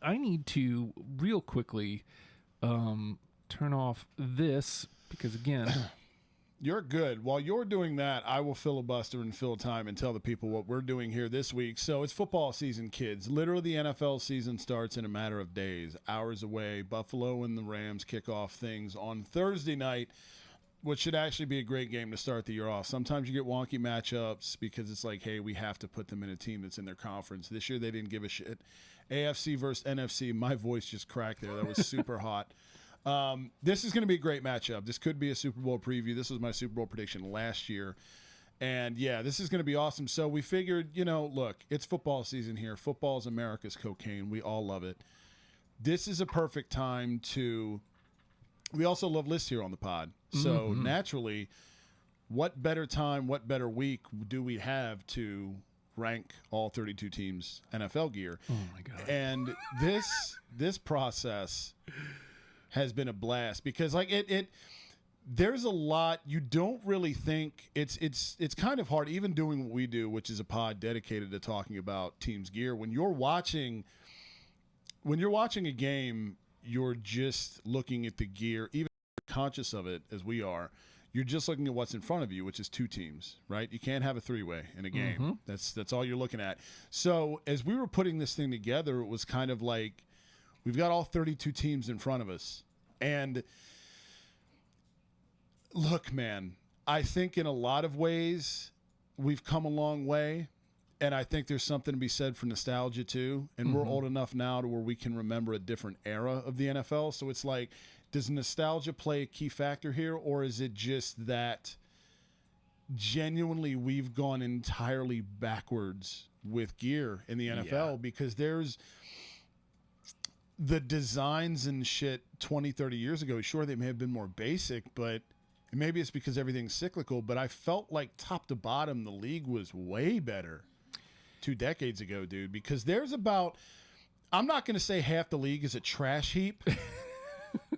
I need to real quickly turn off this because, again... You're good. While you're doing that, I will filibuster and fill time and tell the people what we're doing here this week. So it's football season, kids. Literally, the NFL season starts in a matter of days, hours away. Buffalo and the Rams kick off things on Thursday night, which should actually be a great game to start the year off. Sometimes you get wonky matchups because it's like, hey, we have to put them in a team that's in their conference. This year, they didn't give a shit. AFC versus NFC. My voice just cracked there. That was super hot. This is going to be a great matchup. This could be a Super Bowl preview. This was my Super Bowl prediction last year. And, yeah, this is going to be awesome. So we figured, look, it's football season here. Football is America's cocaine. We all love it. This is a perfect time to – we also love lists here on the pod. So, naturally, what better time, what better week do we have to rank all 32 teams' NFL gear? Oh, my God. And this process – has been a blast because there's a lot you don't really think it's kind of hard even doing what we do, which is a pod dedicated to talking about teams gear. When you're watching a game, you're just looking at the gear, even if you're conscious of it as we are. You're just looking at what's in front of you, which is two teams, right? You can't have a three-way in a game. That's all you're looking at. So as we were putting this thing together, it was kind of like, we've got all 32 teams in front of us. And look, man, I think in a lot of ways we've come a long way. And I think there's something to be said for nostalgia, too. And we're old enough now to where we can remember a different era of the NFL. So it's like, does nostalgia play a key factor here? Or is it just that genuinely we've gone entirely backwards with gear in the NFL? Yeah. Because there's the designs and shit 20, 30 years ago, sure, they may have been more basic, but maybe it's because everything's cyclical, but I felt like top to bottom, the league was way better 2 decades ago, dude, because there's about, I'm not going to say half the league is a trash heap,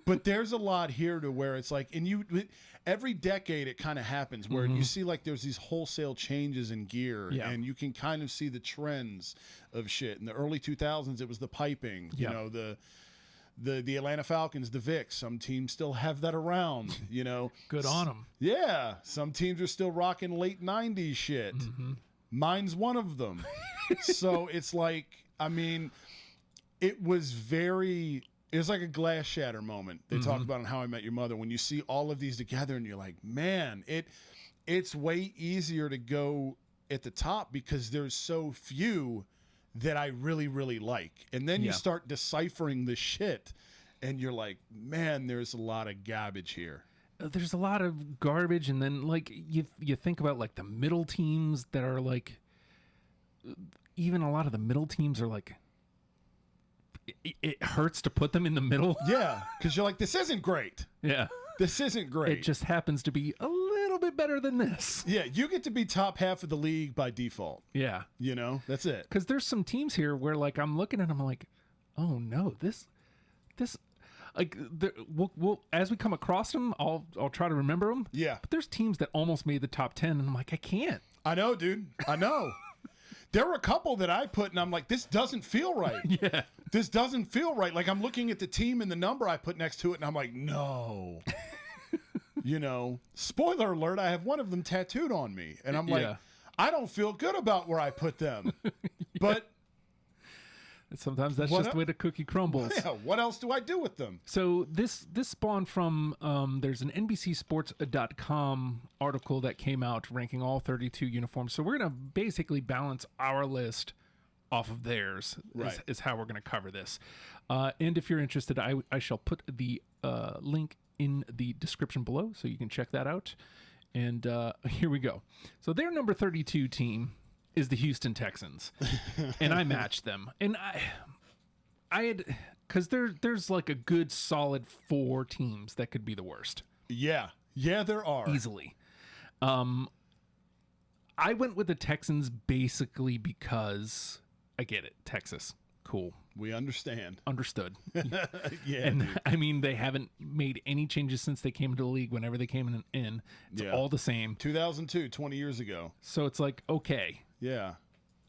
but there's a lot here to where it's like, and every decade it kind of happens where you see like there's these wholesale changes in gear and you can kind of see the trends of shit. In the early 2000s, it was the piping, you know, the Atlanta Falcons, the Vicks. Some teams still have that around, you know. Good on them. Yeah. Some teams are still rocking late 90s shit. Mine's one of them. So it's like, I mean, it was like a glass shatter moment. They talk about in How I Met Your Mother when you see all of these together and you're like, man, it's way easier to go at the top because there's so few that I really, really like. And then you start deciphering the shit and you're like, man, there's a lot of garbage here. There's a lot of garbage. And then like you think about like the middle teams that are like, even a lot of the middle teams are like, it hurts to put them in the middle. Yeah, because you're like, this isn't great. Yeah. This isn't great. It just happens to be a little bit better than this. Yeah, you get to be top half of the league by default. Yeah. You know, that's it. Because there's some teams here where like I'm looking at them, I'm like, oh no, this like we'll as we come across them, I'll try to remember them. Yeah. But there's teams that almost made the top 10 and I'm like, I can't. I know, dude. I know. There were a couple that I put, and I'm like, this doesn't feel right. Yeah. This doesn't feel right. Like, I'm looking at the team and the number I put next to it, and I'm like, no. You know, spoiler alert, I have one of them tattooed on me. And I'm like, I don't feel good about where I put them. But sometimes that's just the way the cookie crumbles. Yeah, what else do I do with them? So this spawned from, there's an NBCSports.com article that came out ranking all 32 uniforms. So we're going to basically balance our list off of theirs, is how we're going to cover this. And if you're interested, I shall put the link in the description below so you can check that out. And here we go. So their number 32 team is the Houston Texans, and I matched them. And I had, because there's like a good solid 4 teams that could be the worst. Yeah, there are easily. I went with the Texans basically because I get it, Texas, cool. We understand. Understood. Yeah, and dude. I mean, they haven't made any changes since they came into the league. Whenever they came in, it's all the same. 2002, 20 years ago. So it's like, okay. Yeah.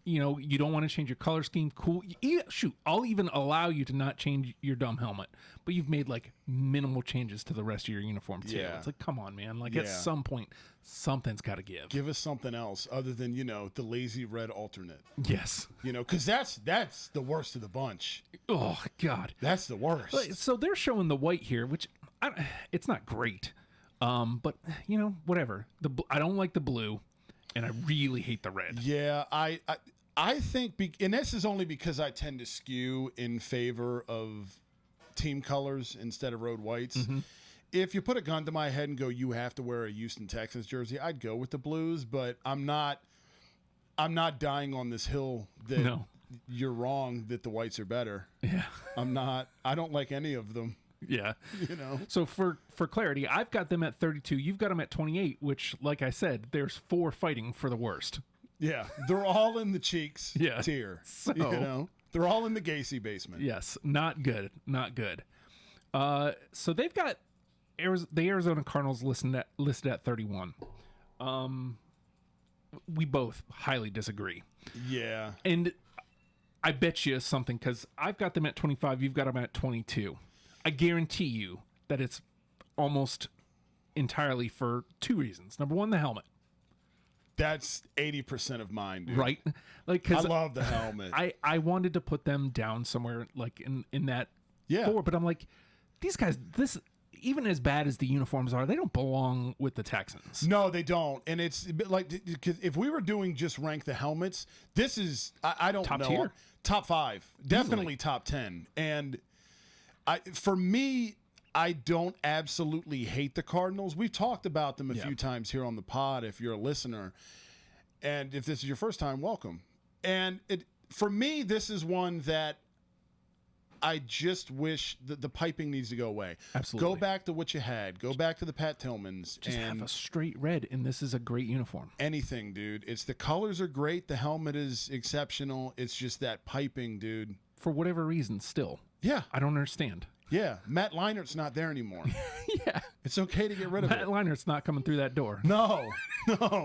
you don't want to change your color scheme. Cool. Shoot, I'll even allow you to not change your dumb helmet, but you've made like minimal changes to the rest of your uniform too. Yeah. It's like, come on, man. Like at some point, something's got to give. Give us something else other than, the lazy red alternate. Yes. Because that's the worst of the bunch. Oh, God. That's the worst. So they're showing the white here, which it's not great. But, whatever. I don't like the blue, and I really hate the red. Yeah, I think, and this is only because I tend to skew in favor of team colors instead of road whites. Mm-hmm. If you put a gun to my head and go, you have to wear a Houston Texans jersey, I'd go with the blues, but I'm not dying on this hill that you're wrong that the whites are better. Yeah. I don't like any of them. Yeah. So for clarity, I've got them at 32. You've got them at 28, which, like I said, there's 4 fighting for the worst. Yeah. They're all in the cheeks tier. So, they're all in the Gacy basement. Yes. Not good. Not good. So they've got the Arizona Cardinals listed at 31. We both highly disagree. Yeah. And I bet you something, because I've got them at 25. You've got them at 22. I guarantee you that it's almost entirely for 2 reasons. Number one, the helmet. That's 80% of mine, dude. Right? Like, cause I love the helmet. I wanted to put them down somewhere like in that 4, but I'm like, these guys, even as bad as the uniforms are, they don't belong with the Texans. No, they don't. And it's like, because if we were doing just rank the helmets, this is, I don't top know. Tier. Top 5. Definitely Easily. top 10. And for me, I don't absolutely hate the Cardinals. We've talked about them a few times here on the pod if you're a listener. And if this is your first time, welcome. And for me, this is one that I just wish the piping needs to go away. Absolutely. Go back to what you had. Go back to the Pat Tillmans. Just and have a straight red, and this is a great uniform. anything, dude. It's the colors are great. The helmet is exceptional. It's just that piping, dude. For whatever reason, still. Yeah. I don't understand. Yeah. Matt Leinert's not there anymore. Yeah. It's okay to get rid of Matt it. Leinert's not coming through that door. No,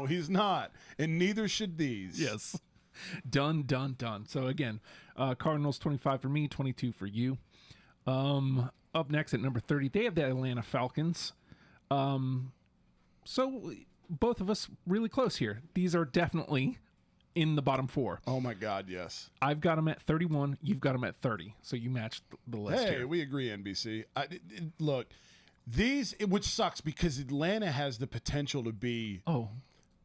he's not. And neither should these. Yes. Done. So again, Cardinals 25 for me, 22 for you. Up next at number 30, they have the Atlanta Falcons. So both of us really close here. These are definitely in the bottom 4. Oh my God, yes. I've got them at 31. You've got them at 30. So you matched the list Hey, here. we agree, NBC. Look, these, which sucks because Atlanta has the potential to be Totally.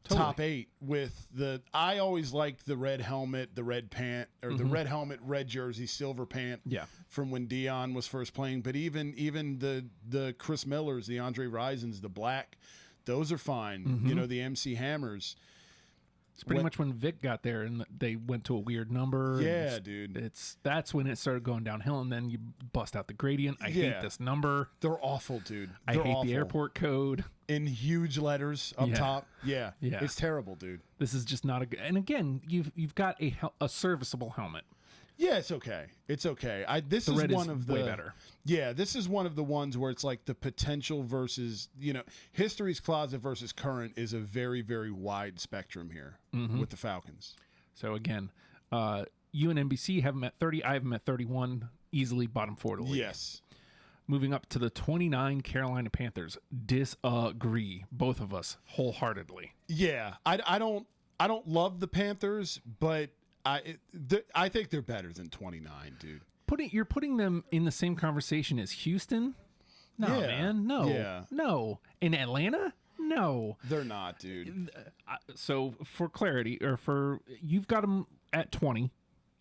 top 8 with I always liked the red helmet, the red pant, or the red helmet, red jersey, silver pant. Yeah. From when Dion was first playing. But even the Chris Millers, the Andre Risons, the black, those are fine. The MC Hammers. It's pretty much when Vic got there and they went to a weird number. Yeah, dude. That's when it started going downhill, and then you bust out the gradient. I hate this number. They're awful, dude. I hate the airport code. In huge letters up top. Yeah. Yeah. It's terrible, dude. This is just not a good. And again, you've got a serviceable helmet. Yeah, it's okay. It's okay. This The is red one is of the way better. Yeah, this is one of the ones where it's like the potential versus, history's closet versus current is a very, very wide spectrum here with the Falcons. So again, you and NBC have them at 30. I have them at 31. Easily bottom 4 to league. Yes. Moving up to the 29 Carolina Panthers. Disagree, both of us wholeheartedly. Yeah, I don't love the Panthers, but I think they're better than 29, dude. You're putting them in the same conversation as Houston? No, man. No. Yeah. No. In Atlanta? No. They're not, dude. So for clarity, you've got them at 20,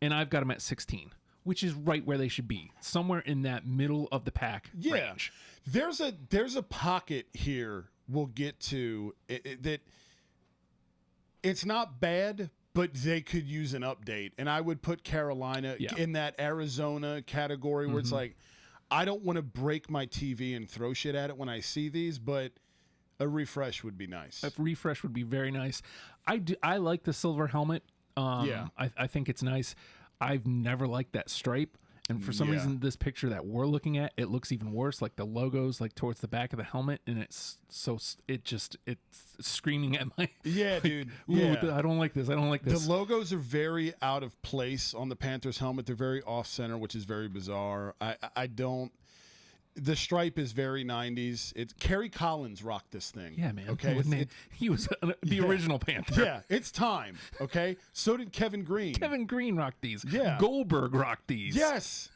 and I've got them at 16, which is right where they should be, somewhere in that middle of the pack range. There's a pocket here we'll get to that it's not bad, but they could use an update. And I would put Carolina in that Arizona category where it's like, I don't want to break my TV and throw shit at it when I see these, but a refresh would be nice. A refresh would be very nice. I like the silver helmet. I think it's nice. I've never liked that stripe. And for some reason, this picture that we're looking at, it looks even worse. Like the logo's like towards the back of the helmet, and it's screaming at my yeah, like, dude. Ooh, Yeah, I don't like this. I don't like this. the logos are very out of place on the Panthers helmet. They're very off center, which is very bizarre. I don't. The stripe is very 90s. It's Kerry Collins rocked this thing. Yeah, man. Okay, He was the original Panther. yeah, it's time. Okay, so did Kevin Green. Kevin Green rocked these. Yeah. Goldberg rocked these. Yes.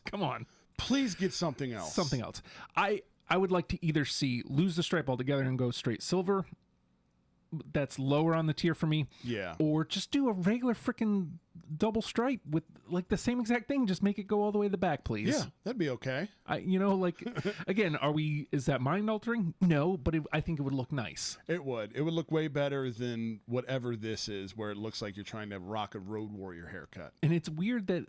Come on. Please get something else. Something else. I would like to either lose the stripe altogether and go straight silver. That's lower on the tier for me. Yeah. Or just do a regular freaking double stripe with like the same exact thing. Just make it go all the way to the back, please. Yeah, that'd be okay. Again, is that mind altering? No, but I think it would look nice. It would. It would look way better than whatever this is, where it looks like you're trying to rock a Road Warrior haircut. And it's weird that,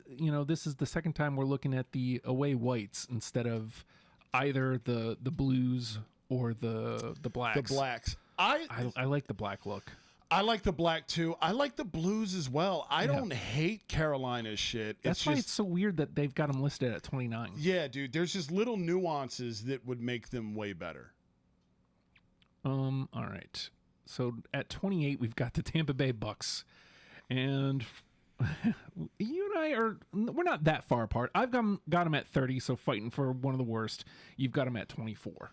this is the second time we're looking at the away whites instead of either the blues or the blacks. The blacks. I like the black look. I like the black too. I like the blues as well. I don't hate Carolina's shit. That's why it's so weird that they've got them listed at 29. Yeah, dude. There's just little nuances that would make them way better. All right. So at 28, we've got the Tampa Bay Bucks, and you and we're not that far apart. I've got them at 30, so fighting for one of the worst. You've got them at 24,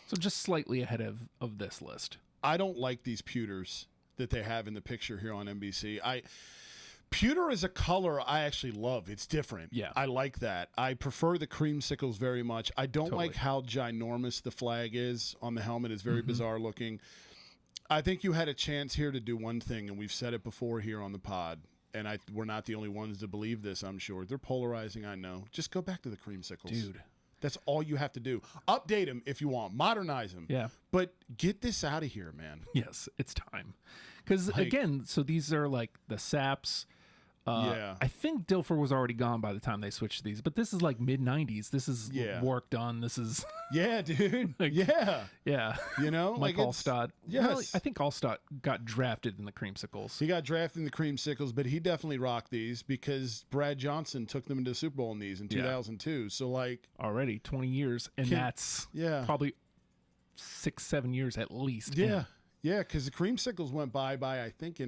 so just slightly ahead of this list. I don't like these pewters that they have in the picture here on NBC. Pewter is a color I actually love. It's different. Yeah. I like that. I prefer the creamsicles very much. I don't like how ginormous the flag is on the helmet. It's very bizarre looking. I think you had a chance here to do one thing, and we've said it before here on the pod, and we're not the only ones to believe this, I'm sure. They're polarizing, I know. Just go back to the creamsicles. Dude. That's all you have to do. Update them if you want. Modernize them. Yeah. But get this out of here, man. Yes, it's time. Because, again, so these are like the saps. Yeah. I think Dilfer was already gone by the time they switched these, but this is like mid-90s. This is work done. This is... Yeah, dude. Yeah. You know? Mike Allstott. Yes. Well, I think Allstott got drafted in the creamsicles. He got drafted in the creamsicles, but he definitely rocked these because Brad Johnson took them into the Super Bowl in these in 2002. So, like... Already 20 years, and that's probably 6-7 years at least. Yeah. Yeah, because the creamsicles went by I think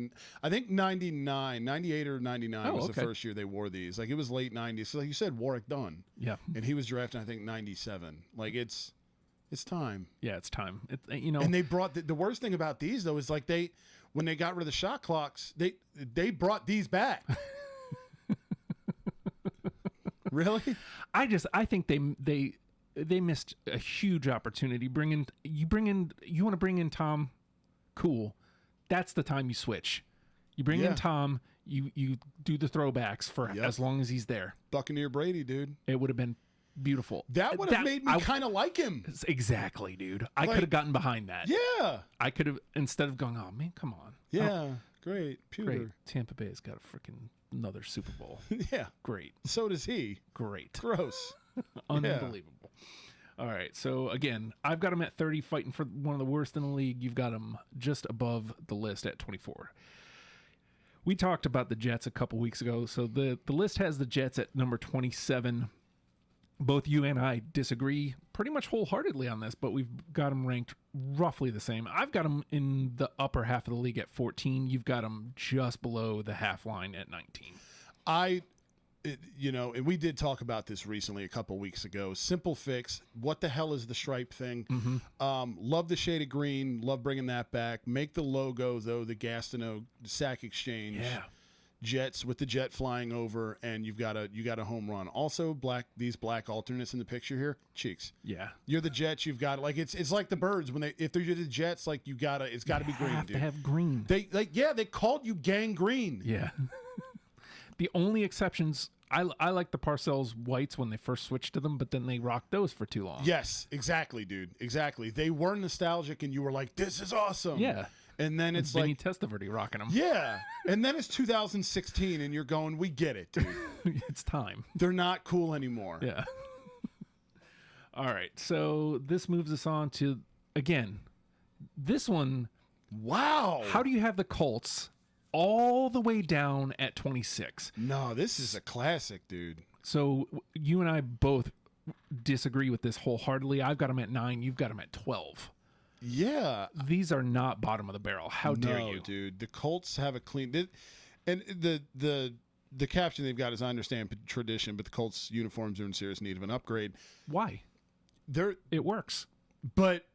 99, 98 or 99 was the first year they wore these. Like it was late 90s. So like you said, Warwick Dunn. Yeah. And he was drafted, I think, 97. Like it's time. Yeah, it's time. And they brought the worst thing about these though is like when they got rid of the shot clocks, they brought these back. Really? I think they missed a huge opportunity. You want to bring in Tom. Cool. That's the time you switch. You bring in Tom, you do the throwbacks for as long as he's there. Buccaneer Brady, dude. It would have been beautiful. That would have made me kind of like him. Exactly, dude. I could have gotten behind that. Yeah. I could have, instead of going, oh man, come on. Yeah. Great. Pewter. Great. Tampa Bay's got a freaking another Super Bowl. Yeah. Great. So does he. Great. Gross. Unbelievable. All right, so again, I've got them at 30, fighting for one of the worst in the league. You've got them just above the list at 24. We talked about the Jets a couple weeks ago, so the list has the Jets at number 27. Both you and I disagree pretty much wholeheartedly on this, but we've got them ranked roughly the same. I've got them in the upper half of the league at 14. You've got them just below the half line at 19. And we did talk about this recently a couple weeks ago. Simple fix. What the hell is the stripe thing? Love the shade of green. Love bringing that back. Make the logo, though, the Gastineau Sack Exchange. Yeah. Jets with the jet flying over, and you got a home run. Also, these black alternates in the picture here, cheeks. Yeah, you're the Jets. You've got it's like the Birds when if they're the Jets, like it's got to be green. Have dude. to have green. They called you Gang Green. Yeah. The only exceptions, I like the Parcells whites when they first switched to them, but then they rocked those for too long. Yes, exactly, dude. Exactly. They were nostalgic, and you were like, "This is awesome." Yeah. And then it's Vinny like Testaverde rocking them. Yeah. And then it's 2016, and you're going, "We get it, dude. It's time. They're not cool anymore." Yeah. All right. So this moves us on to, again, this one. Wow. How do you have the Colts all the way down at 26? No, this is a classic, dude. So you and I both disagree with this wholeheartedly. I've got them at 9. You've got them at 12. Yeah. These are not bottom of the barrel. How dare you? Dude. The Colts have a clean... And the caption they've got is, I understand tradition, but the Colts uniforms are in serious need of an upgrade. Why? It works. But,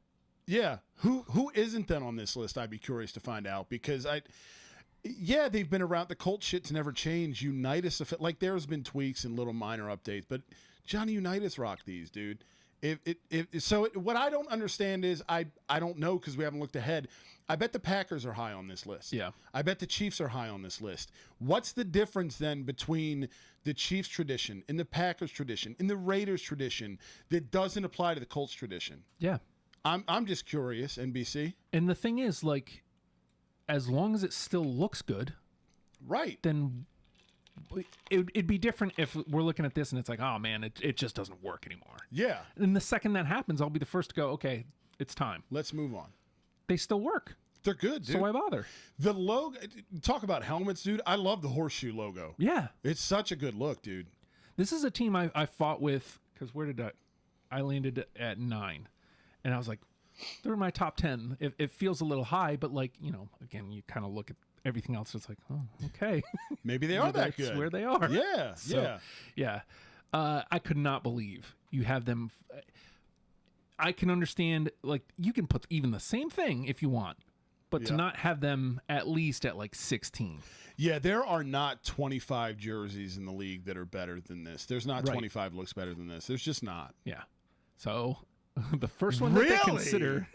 yeah, who isn't then on this list? I'd be curious to find out, because they've been around. The Colts shit's never changed. Unitas, like there's been tweaks and little minor updates, but Johnny Unitas rocked these, dude. What I don't understand is I don't know, because we haven't looked ahead. I bet the Packers are high on this list. Yeah. I bet the Chiefs are high on this list. What's the difference then between the Chiefs tradition and the Packers tradition and the Raiders tradition that doesn't apply to the Colts tradition? Yeah. I'm just curious, NBC. And the thing is, like, as long as it still looks good, right? Then it'd be different if we're looking at this and it's like, oh man, it just doesn't work anymore. Yeah. And the second that happens, I'll be the first to go, okay, it's time. Let's move on. They still work. They're good, dude. So why bother? The logo, talk about helmets, dude. I love the horseshoe logo. Yeah. It's such a good look, dude. This is a team I fought with, because where did I landed at 9. And I was like, they're my top 10. It feels a little high, but like, again, you kind of look at everything else. It's like, oh, okay. Maybe they are that good. That's where they are. Yeah. So, yeah. I could not believe you have them. I can understand, like, you can put even the same thing if you want, but to not have them at least at like 16. Yeah, there are not 25 jerseys in the league that are better than this. There's not 25 looks better than this. There's just not. Yeah. So the first one that they consider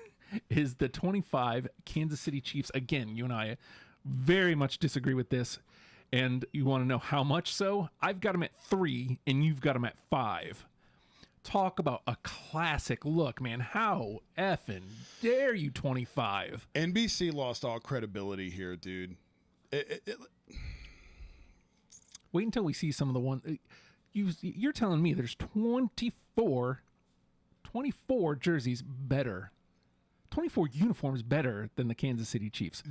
is the 25 Kansas City Chiefs. Again, you and I very much disagree with this. And you want to know how much so? I've got them at 3 and you've got them at 5. Talk about a classic look, man. How effing dare you, 25? NBC lost all credibility here, dude. Wait until we see some of the ones. You're telling me there's 24 jerseys better, 24 uniforms better than the Kansas City Chiefs.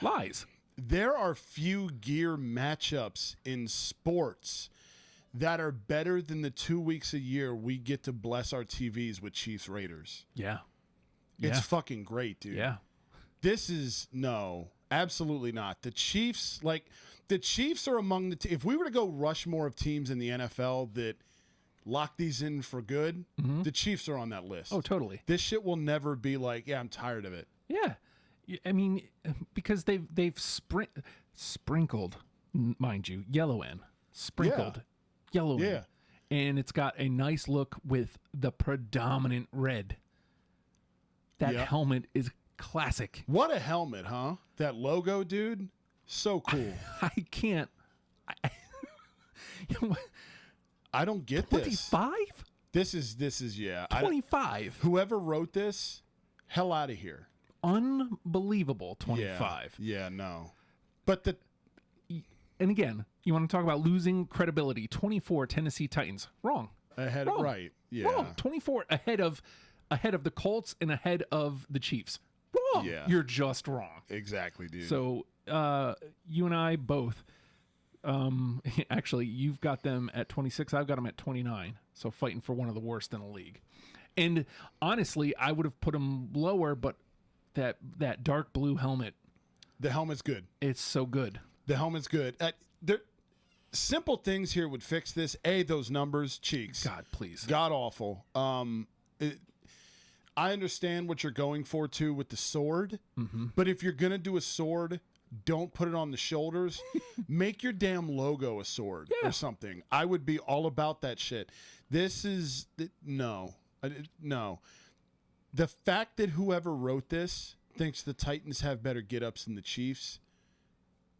Lies. There are few gear matchups in sports that are better than the 2 weeks a year we get to bless our TVs with Chiefs Raiders. Yeah. It's fucking great, dude. Yeah. This is, no, absolutely not. The Chiefs are among the, if we were to go Rushmore of teams in the NFL that lock these in for good, the Chiefs are on that list. Oh, totally. This shit will never be like, yeah, I'm tired of it. Yeah. I mean, because they've sprinkled, mind you, yellow in. Sprinkled yellow in. And it's got a nice look with the predominant red. That helmet is classic. What a helmet, huh? That logo, dude. So cool. I can't. I don't get 25? This is yeah. 25. Whoever wrote this, hell out of here. Unbelievable. 25. Yeah, no. But and again, you want to talk about losing credibility. 24 Tennessee Titans. Wrong. Ahead Wrong. Right. Yeah. Wrong. 24 ahead of the Colts and ahead of the Chiefs. Wrong. Yeah. You're just wrong. Exactly, dude. So, you and I both actually, you've got them at 26, I've got them at 29. So fighting for one of the worst in the league. And honestly, I would have put them lower, but that dark blue helmet, the helmet's good. It's so good. The helmet's good. There, simple things here would fix this. Those numbers, cheeks. God, please. God awful. I understand what you're going for too with the sword, but if you're gonna do a sword, don't put it on the shoulders. Make your damn logo a sword or something. I would be all about that shit. This is no. The fact that whoever wrote this thinks the Titans have better get-ups than the Chiefs,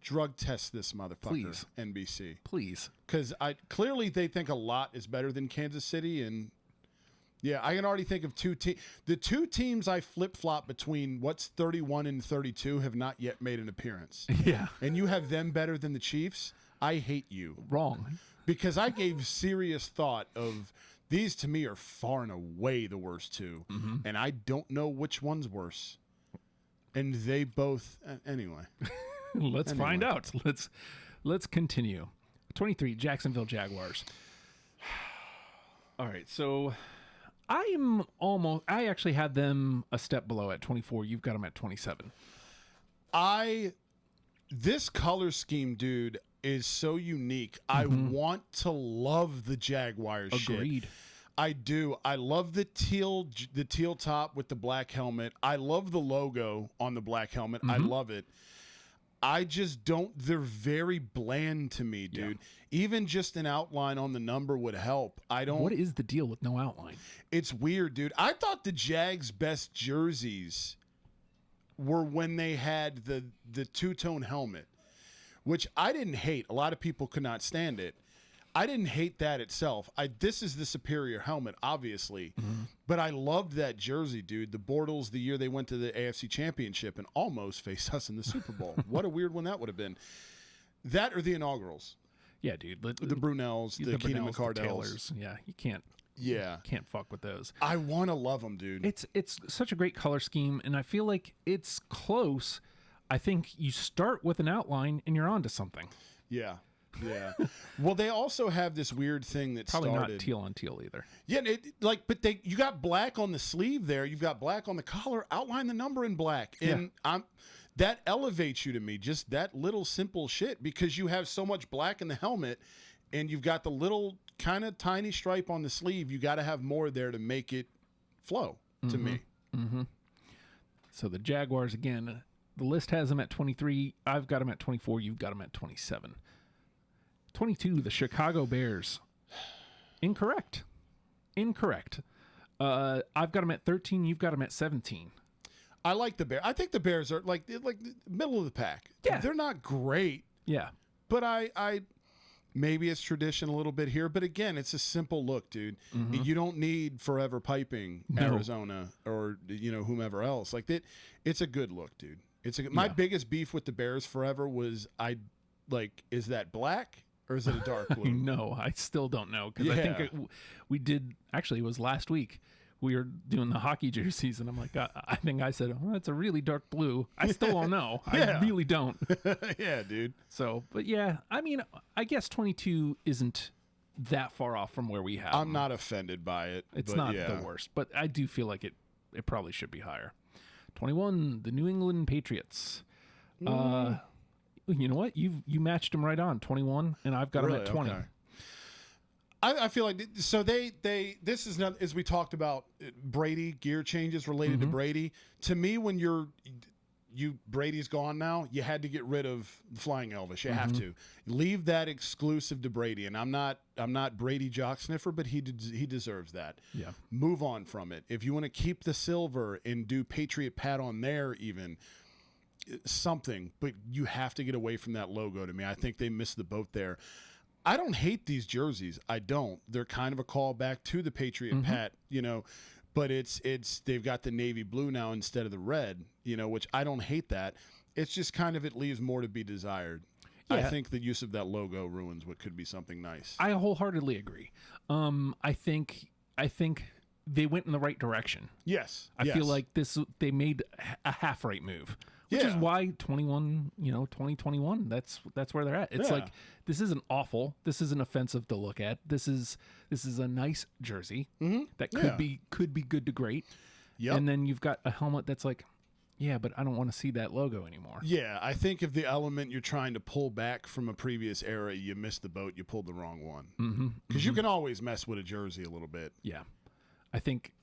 drug test this motherfucker, Please. NBC. Please. Because clearly they think a lot is better than Kansas City, and yeah, I can already think of two teams. The two teams I flip-flop between what's 31 and 32 have not yet made an appearance. Yeah. And you have them better than the Chiefs? I hate you. Wrong. Because I gave serious thought of these, to me, are far and away the worst two. And I don't know which one's worse. And they both, anyway. Let's find out. Let's continue. 23, Jacksonville Jaguars. All right, so I actually had them a step below at 24. You've got them at 27. This color scheme, dude, is so unique. I want to love the Jaguars shit. Agreed. I do. I love the teal top with the black helmet. I love the logo on the black helmet. I love it. I just don't. They're very bland to me, dude. Yeah. Even just an outline on the number would help. I don't. What is the deal with no outline? It's weird, dude. I thought the Jags' best jerseys were when they had the two-tone helmet, which I didn't hate. A lot of people could not stand it. I didn't hate that itself. This is the superior helmet, obviously. But I loved that jersey, dude. The Bortles, the year they went to the AFC Championship and almost faced us in the Super Bowl. What a weird one that would have been. That or the inaugurals. Yeah, dude. The Brunels, the Keenan McCardells. Yeah, you can't. Yeah. Can't fuck with those. I want to love them, dude. It's such a great color scheme, and I feel like it's close. I think you start with an outline, and you're onto something. Yeah. Yeah. Well, they also have this weird thing that probably started. Not teal on teal either. Yeah, but you got black on the sleeve there. You've got black on the collar. Outline the number in black, and that elevates you to me. Just that little simple shit, because you have so much black in the helmet, and you've got the little kind of tiny stripe on the sleeve. You got to have more there to make it flow to me. So the Jaguars again. The list has them at 23. I've got them at 24. You've got them at 27. 22, the Chicago Bears. Incorrect. I've got them at 13. You've got them at 17. I like the Bears. I think the Bears are like the middle of the pack. Yeah. They're not great. Yeah. But I maybe it's tradition a little bit here. But again, it's a simple look, dude. You don't need Forever Piping Arizona or whomever else. Like that. It's a good look, dude. My biggest beef with the Bears forever was is that black? Or is it a dark blue? No, I still don't know. Because I think we did, actually, it was last week. We were doing the hockey jerseys, and I'm like, I think I said, oh, it's a really dark blue. I still don't know. I really don't. Yeah, dude. So, but yeah, I mean, I guess 22 isn't that far off from where we have. I'm not offended by it. It's not the worst, but I do feel like it probably should be higher. 21, the New England Patriots. You know what? You matched them right on 21, and I've got them at 20. Okay. I feel like this is not, as we talked about Brady gear changes related to Brady. To me, when Brady's gone now, you had to get rid of the Flying Elvis. You have to leave that exclusive to Brady. And I'm not Brady jock sniffer, but he deserves that. Yeah. Move on from it. If you want to keep the silver and do Patriot Pat on there, even something, but you have to get away from that logo to me. I think they missed the boat there. I don't hate these jerseys. I don't. They're kind of a callback to the Patriot Pat, but it's they've got the navy blue now instead of the red, which I don't hate that. It's just kind of, it leaves more to be desired. Yeah. I think the use of that logo ruins what could be something nice. I wholeheartedly agree. I think they went in the right direction. Yes. I feel like they made a half right move. Which is why 2021, that's where they're at. It's like, this isn't awful. This isn't offensive to look at. This is a nice jersey that could be good to great. Yep. And then you've got a helmet that's like, yeah, but I don't want to see that logo anymore. Yeah, I think if the element you're trying to pull back from a previous era, you missed the boat, you pulled the wrong one. Because you can always mess with a jersey a little bit. Yeah. I think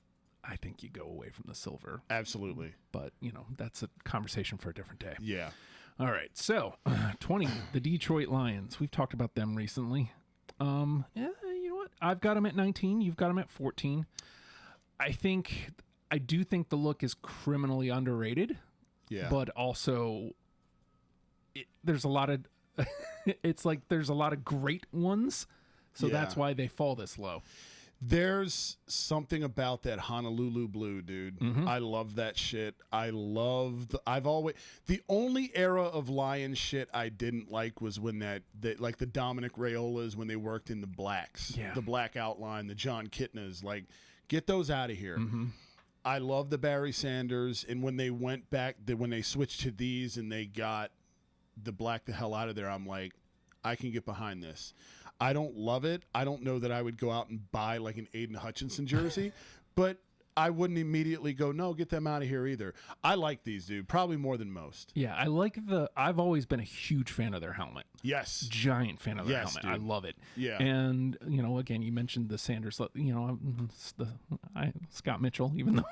you go away from the silver. Absolutely. But, that's a conversation for a different day. Yeah. All right. So, 20, the Detroit Lions. We've talked about them recently. You know what? I've got them at 19. You've got them at 14. I do think the look is criminally underrated. Yeah. But also, there's a lot of, it's like there's a lot of great ones. So that's why they fall this low. There's something about that Honolulu blue, dude. I love that shit. The only era of Lions shit I didn't like was when like the Dominic Raiolas, when they worked in the blacks, the black outline, the John Kitnas, like, get those out of here. I love the Barry Sanders, and when they went back, when they switched to these and they got the black the hell out of there, I'm like, I can get behind this. I don't love it. I don't know that I would go out and buy like an Aiden Hutchinson jersey, but I wouldn't immediately go, no, get them out of here either. I like these, dude, probably more than most. Yeah, I've always been a huge fan of their helmet. Yes. Giant fan of their helmet. Dude. I love it. Yeah. And, again, you mentioned the Sanders, it's Scott Mitchell, even though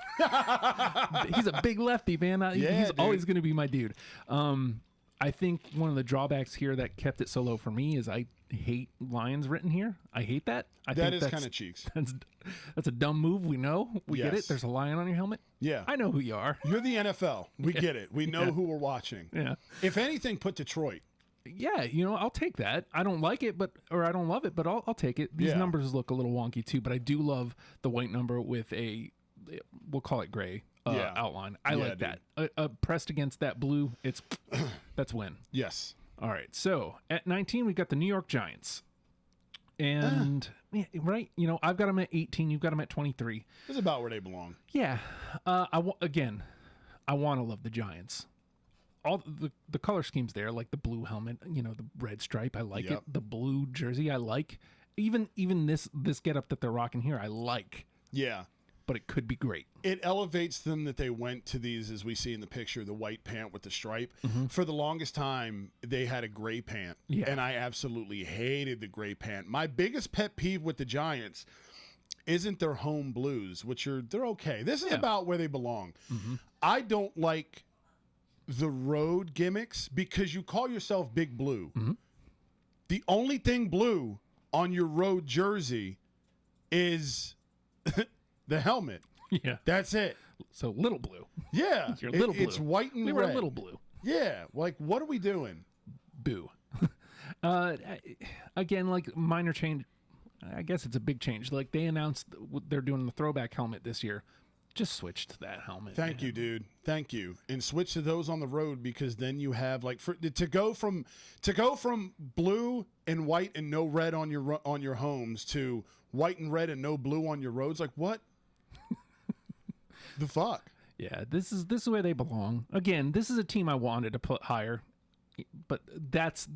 he's a big lefty, man. He's always going to be my dude. I think one of the drawbacks here that kept it so low for me is I hate lions written here. I hate that. I think is kind of cheeks. That's a dumb move. We know. We get it. There's a lion on your helmet. Yeah. I know who you are. You're the NFL. We get it. We know who we're watching. Yeah. If anything, put Detroit. Yeah, I'll take that. I don't like it, or I don't love it, but I'll take it. These numbers look a little wonky too, but I do love the white number with we'll call it gray outline. I like that. Pressed against that blue, that's win. Yes. All right. So at 19, we've got the New York Giants. And, right, I've got them at 18. You've got them at 23. This is about where they belong. Yeah. I want to love the Giants. All the color schemes there, like the blue helmet, the red stripe, I like it. The blue jersey, I like. Even this getup that they're rocking here, I like. Yeah. But it could be great. It elevates them that they went to these, as we see in the picture, the white pant with the stripe. Mm-hmm. For the longest time, they had a gray pant, and I absolutely hated the gray pant. My biggest pet peeve with the Giants isn't their home blues, which they're okay. This is about where they belong. Mm-hmm. I don't like the road gimmicks because you call yourself Big Blue. Mm-hmm. The only thing blue on your road jersey is the helmet. Yeah. That's it. So little blue. Yeah. You're little blue. It's white and red. We're a little blue. Yeah. Like, what are we doing? Boo. Again, like minor change. I guess it's a big change. Like they announced they're doing the throwback helmet this year. Just switch to that helmet. Thank you, dude. Thank you. And switch to those on the road because then you have like to go from blue and white and no red on your homes to white and red and no blue on your roads. Like what? The fuck? Yeah, this is where they belong. Again, this is a team I wanted to put higher, but that's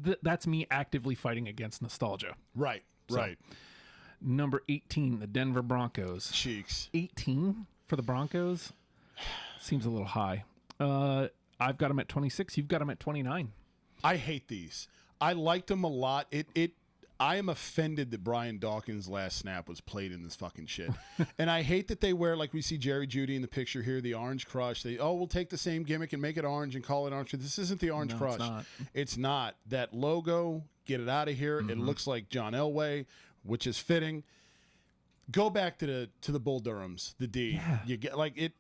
me actively fighting against nostalgia. Right. Right. Number 18, the Denver Broncos. Cheeks. 18 for the Broncos seems a little high. I've got them at 26. You've got them at 29. I hate these. I liked them a lot. I am offended that Brian Dawkins' last snap was played in this fucking shit. And I hate that they wear, like we see Jerry Jeudy in the picture here, the Orange Crush. We'll take the same gimmick and make it orange and call it Orange. This isn't the Orange Crush. It's not. That logo, get it out of here. Mm-hmm. It looks like John Elway, which is fitting. Go back to the Bull Durhams, the D. Yeah. You get like it.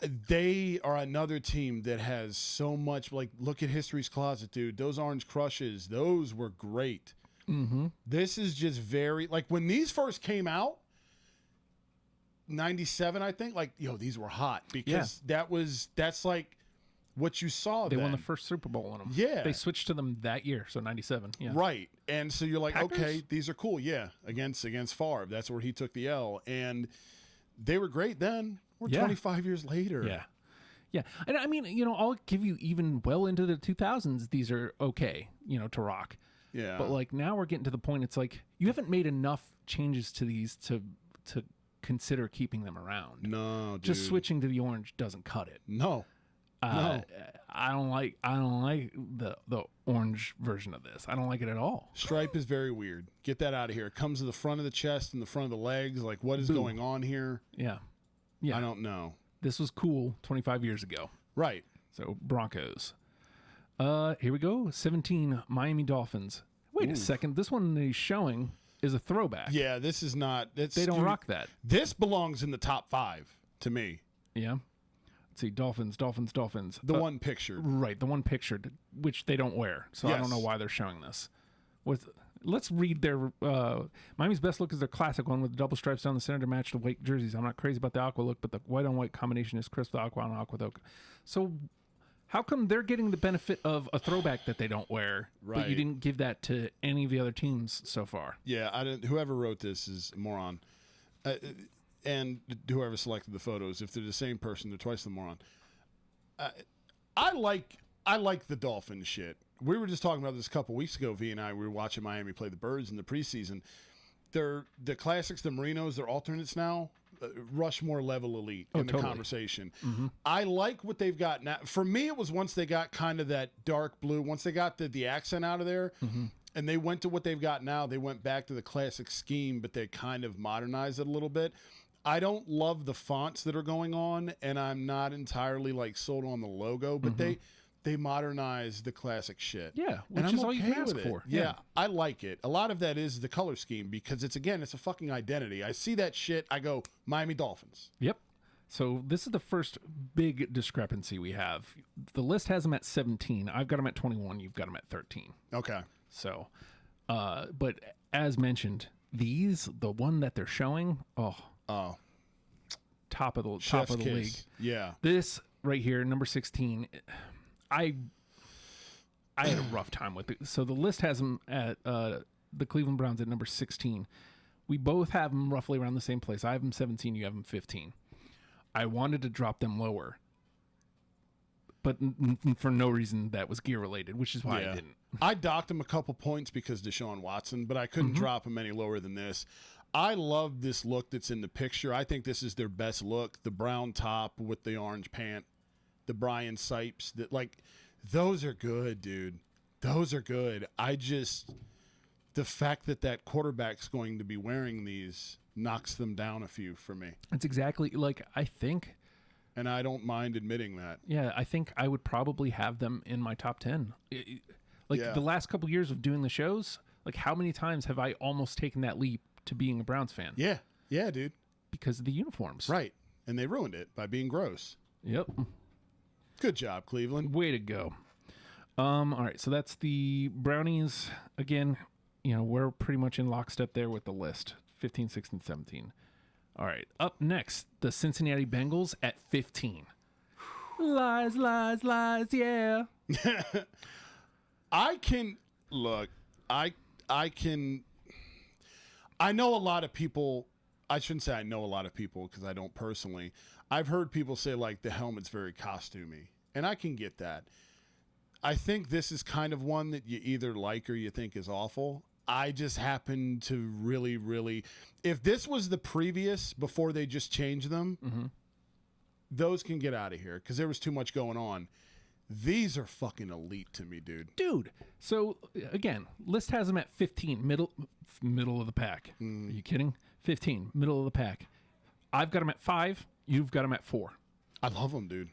They are another team that has so much. Like, look at History's Closet, dude. Those Orange Crushes, those were great. Mm-hmm. This is just very like when these first came out, 97, I think. Like, these were hot because that's like what you saw. They won the first Super Bowl on them. Yeah, they switched to them that year, so 97. Yeah, right. And so you're like, Packers? Okay, these are cool. Yeah, against Favre, that's where he took the L, and they were great then. We're 25 years later. Yeah. Yeah. And I mean, I'll give you even well into the 2000s, these are okay, to rock. Yeah. But like now we're getting to the point, it's like you haven't made enough changes to these to consider keeping them around. No, dude. Just switching to the orange doesn't cut it. No. No. I don't like the orange version of this. I don't like it at all. Stripe is very weird. Get that out of here. It comes to the front of the chest and the front of the legs. Like, what is going on here? Yeah. Yeah. I don't know. This was cool 25 years ago. Right. So Broncos. Here we go. 17, Miami Dolphins. Wait a second. This one he's showing is a throwback. Yeah, this is not. They don't rock that. This belongs in the top 5 to me. Yeah. Let's see. Dolphins. The one pictured. Right. The one pictured, which they don't wear. So I don't know why they're showing this. Let's read their Miami's best look is their classic one with the double stripes down the center to match the white jerseys. I'm not crazy about the aqua look, but the white on white combination is crisp, the aqua on aqua though. So how come they're getting the benefit of a throwback that they don't wear, but you didn't give that to any of the other teams so far? Yeah, whoever wrote this is a moron. And whoever selected the photos, if they're the same person, they're twice the moron. I like the Dolphin shit. we were just talking about this a couple weeks ago. V and I, we were watching Miami play the Birds in the preseason. They're the classics, the Marinos, they're alternates now. Rushmore level elite in the conversation. I like what they've got now. For me, it was once they got kind of that dark blue, once they got the accent out of there, and they went to what they've got now. They went back to the classic scheme, but they kind of modernized it a little bit. I don't love the fonts that are going on, and I'm not entirely like sold on the logo, but they modernize the classic shit. Yeah, which is all you can ask for. Yeah, I like it. A lot of that is the color scheme because it's a fucking identity. I see that shit, I go, Miami Dolphins. Yep. So this is the first big discrepancy we have. The list has them at 17. I've got them at 21. You've got them at 13. Okay. So, but as mentioned, the one that they're showing, top of the league. Yeah. This right here, number 16, I had a rough time with it. So the list has them at the Cleveland Browns at number 16. We both have them roughly around the same place. I have them 17, you have them 15. I wanted to drop them lower, but for no reason that was gear related, which is why I didn't. I docked him a couple points because Deshaun Watson, but I couldn't drop him any lower than this. I love this look that's in the picture. I think this is their best look. The brown top with the orange pant, the Brian Sipes, that those are good, dude. Those are good. The fact that quarterback's going to be wearing these knocks them down a few for me. It's exactly I think. And I don't mind admitting that. Yeah, I think I would probably have them in my top 10. The last couple years of doing the shows, how many times have I almost taken that leap to being a Browns fan? Yeah. Yeah, dude. Because of the uniforms. Right. And they ruined it by being gross. Yep. Good job, Cleveland. Way to go. All right, so that's the Brownies. Again, we're pretty much in lockstep there with the list. 15, 16, 17. All right, up next, the Cincinnati Bengals at 15. Lies, lies, lies, yeah. I know a lot of people. I shouldn't say I know a lot of people because I don't personally. I've heard people say the helmet's very costumey, and I can get that. I think this is kind of one that you either like or you think is awful. I just happen to really, really, if this was the previous before they just changed them, those can get out of here because there was too much going on. These are fucking elite to me, dude. Dude. So again, list has them at 15, middle of the pack. Are you kidding? 15, middle of the pack. I've got them at 5. You've got them at 4. I love them, dude.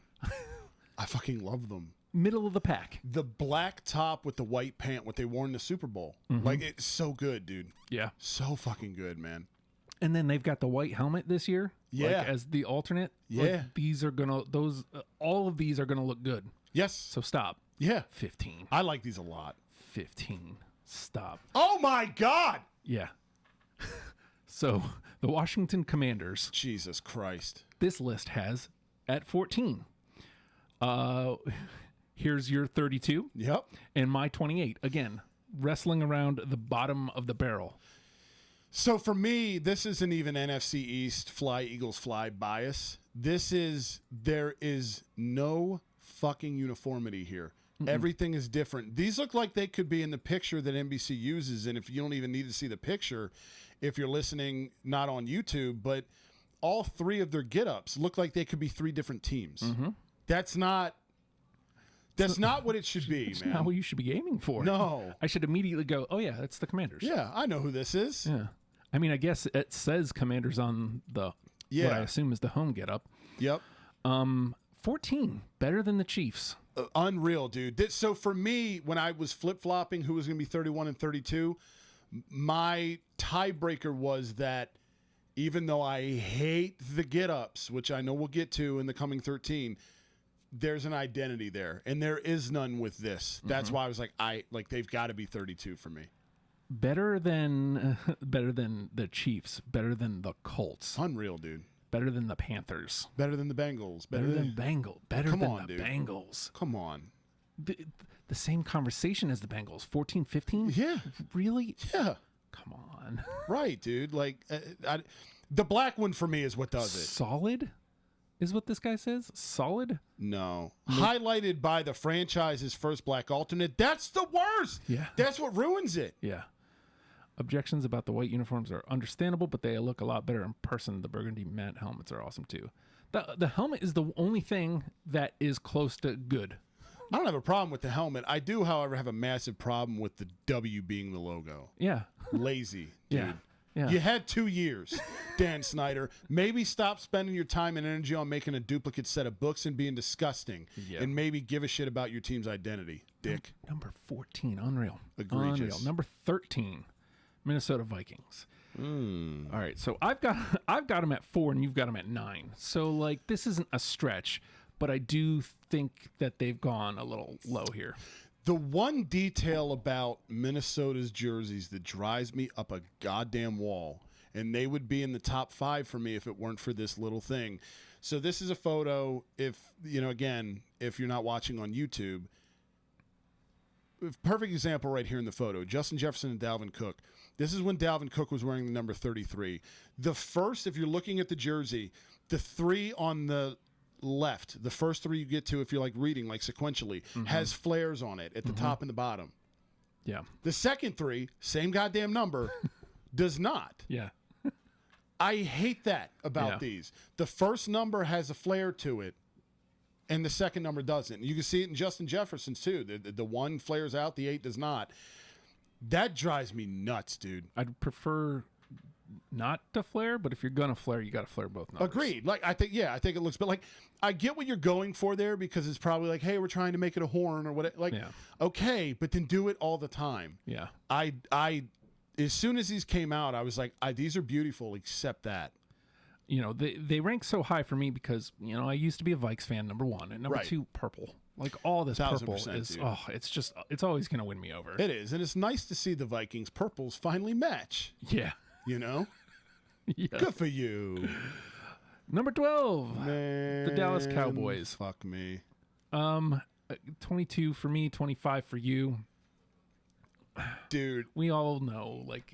I fucking love them. Middle of the pack. The black top with the white pant, what they wore in the Super Bowl. It's so good, dude. Yeah. So fucking good, man. And then they've got the white helmet this year. Yeah. As the alternate. Yeah. These are all of these are going to look good. Yes. So stop. Yeah. 15. I like these a lot. 15. Stop. Oh my God. Yeah. So the Washington Commanders. Jesus Christ. This list has at 14. Here's your 32. Yep. And my 28. Again, wrestling around the bottom of the barrel. So for me, this isn't even NFC East fly Eagles fly bias. There is no fucking uniformity here. Everything is different. These look like they could be in the picture that NBC uses, and if you don't even need to see the picture, if you're listening not on YouTube, but all 3 of their get-ups look like they could be 3 different teams. That's not what it should be, That's man. not what you should be aiming for. No. I should immediately go, oh yeah, that's the Commanders. Yeah, I know who this is. Yeah. I mean, I guess it says Commanders on what I assume is the home get-up. Yep. 14, better than the Chiefs. Unreal, dude. So for me, when I was flip-flopping who was going to be 31 and 32, my tiebreaker was that even though I hate the get-ups, which I know we'll get to in the coming 13, there's an identity there, and there is none with this. That's why I was they've got to be 32 for me. Better than the Chiefs, better than the Colts. Unreal, dude. Better than the Panthers. Better than the Bengals. Better than Bengals. Better Come than on, the dude. Bengals. Come on. The same conversation as the Bengals. 14, 15? Yeah. Really? Yeah. Come on. Right, dude. The black one for me is what does it. Solid? is what this guy says. Solid? No. Highlighted by the franchise's first black alternate. That's the worst. Yeah. That's what ruins it. Yeah. Objections about the white uniforms are understandable, but they look a lot better in person. The burgundy matte helmets are awesome too. The helmet is the only thing that is close to good. I don't have a problem with the helmet. I do, however, have a massive problem with the W being the logo. Yeah. Lazy, dude. Yeah. Yeah. You had 2 years, Dan Snyder. Maybe stop spending your time and energy on making a duplicate set of books and being disgusting. Yeah. And maybe give a shit about your team's identity, dick. Number 14, unreal. Egregious. Unreal. Number 13, Minnesota Vikings. All right, so I've got them at 4 and you've got them at 9. So like this isn't a stretch, but I do think that they've gone a little low here. The one detail about Minnesota's jerseys that drives me up a goddamn wall, and they would be in the top 5 for me if it weren't for this little thing. So this is a photo. If again, if you're not watching on YouTube, perfect example right here in the photo: Justin Jefferson and Dalvin Cook. This is when Dalvin Cook was wearing the number 33. The first, if you're looking at the jersey, the 3 on the left, the first 3 you get to, if you're like reading like sequentially, has flares on it at the top and the bottom. Yeah. The second 3, same goddamn number, does not. Yeah. I hate that about these. The first number has a flare to it, and the second number doesn't. You can see it in Justin Jefferson's too. The 1 flares out, the 8 does not. That drives me nuts, dude. I'd prefer not to flare, but if you're gonna flare, you gotta flare both numbers. Agreed. Like I think it looks, but like I get what you're going for there because it's probably like, hey, we're trying to make it a horn or what. Like, okay, but then do it all the time. Yeah. I as soon as these came out, I was like, these are beautiful, except that. They rank so high for me because I used to be a Vikes fan, number 1, and number 2, purple. Like all this purple is, dude. It's always gonna win me over. It is, and it's nice to see the Vikings purples finally match. Yeah. Yeah. Good for you. Number 12, Man, the Dallas Cowboys. Fuck me. 22 for me, 25 for you. Dude. We all know, like,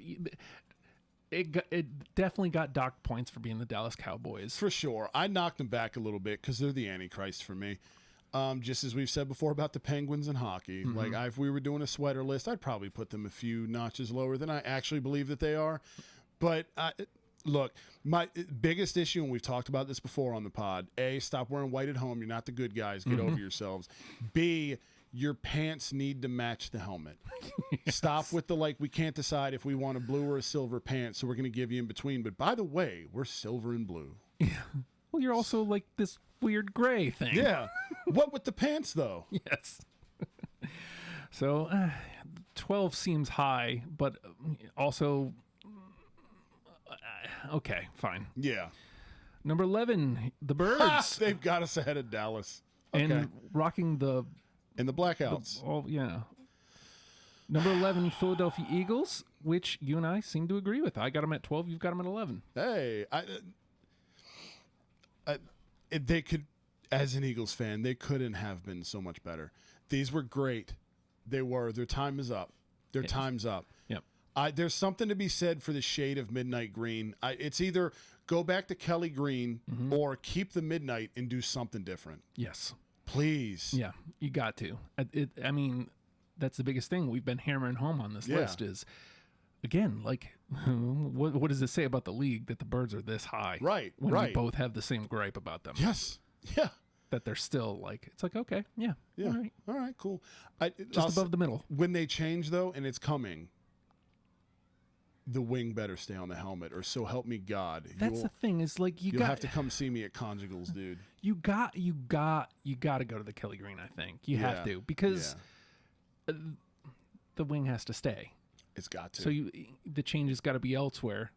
it definitely got docked points for being the Dallas Cowboys. For sure. I knocked them back a little bit because they're the Antichrist for me. Just as we've said before about the Penguins in hockey. Like, if we were doing a sweater list, I'd probably put them a few notches lower than I actually believe that they are. But look, my biggest issue, and we've talked about this before on the pod, A, stop wearing white at home. You're not the good guys. Get over yourselves. B, your pants need to match the helmet. Yes. Stop with the, like, we can't decide if we want a blue or a silver pants, so we're going to give you in between. But by the way, we're silver and blue. Yeah. Well, you're also like this weird gray thing. Yeah. What with the pants, though? Yes. So 12 seems high, but also... okay, fine. Yeah. Number 11, the Birds. They've got us ahead of Dallas. Okay. And rocking the... in the blackouts. Yeah. Number 11, Philadelphia Eagles, which you and I seem to agree with. I got them at 12. You've got them at 11. Hey, they could, as an Eagles fan, they couldn't have been so much better. These were great. They were. Their time is up. Their time's up. Yep. There's something to be said for the shade of midnight green. It's either go back to Kelly green or keep the midnight and do something different. Yes. Please. Yeah, you got to. I mean, that's the biggest thing we've been hammering home on this list is, again, like, what does it say about the league that the Birds are this high? Right, when we both have the same gripe about them. Yes. Yeah. That they're still like, it's like, okay, yeah. All right, cool. Just above the middle. When they change, though, and it's coming, the wing better stay on the helmet, or so help me God. That's the thing is, like, you'll have to come see me at Conjugals, dude. You got to go to the Kelly Green. I think you have to, because the wing has to stay. It's got to. So the change has got to be elsewhere.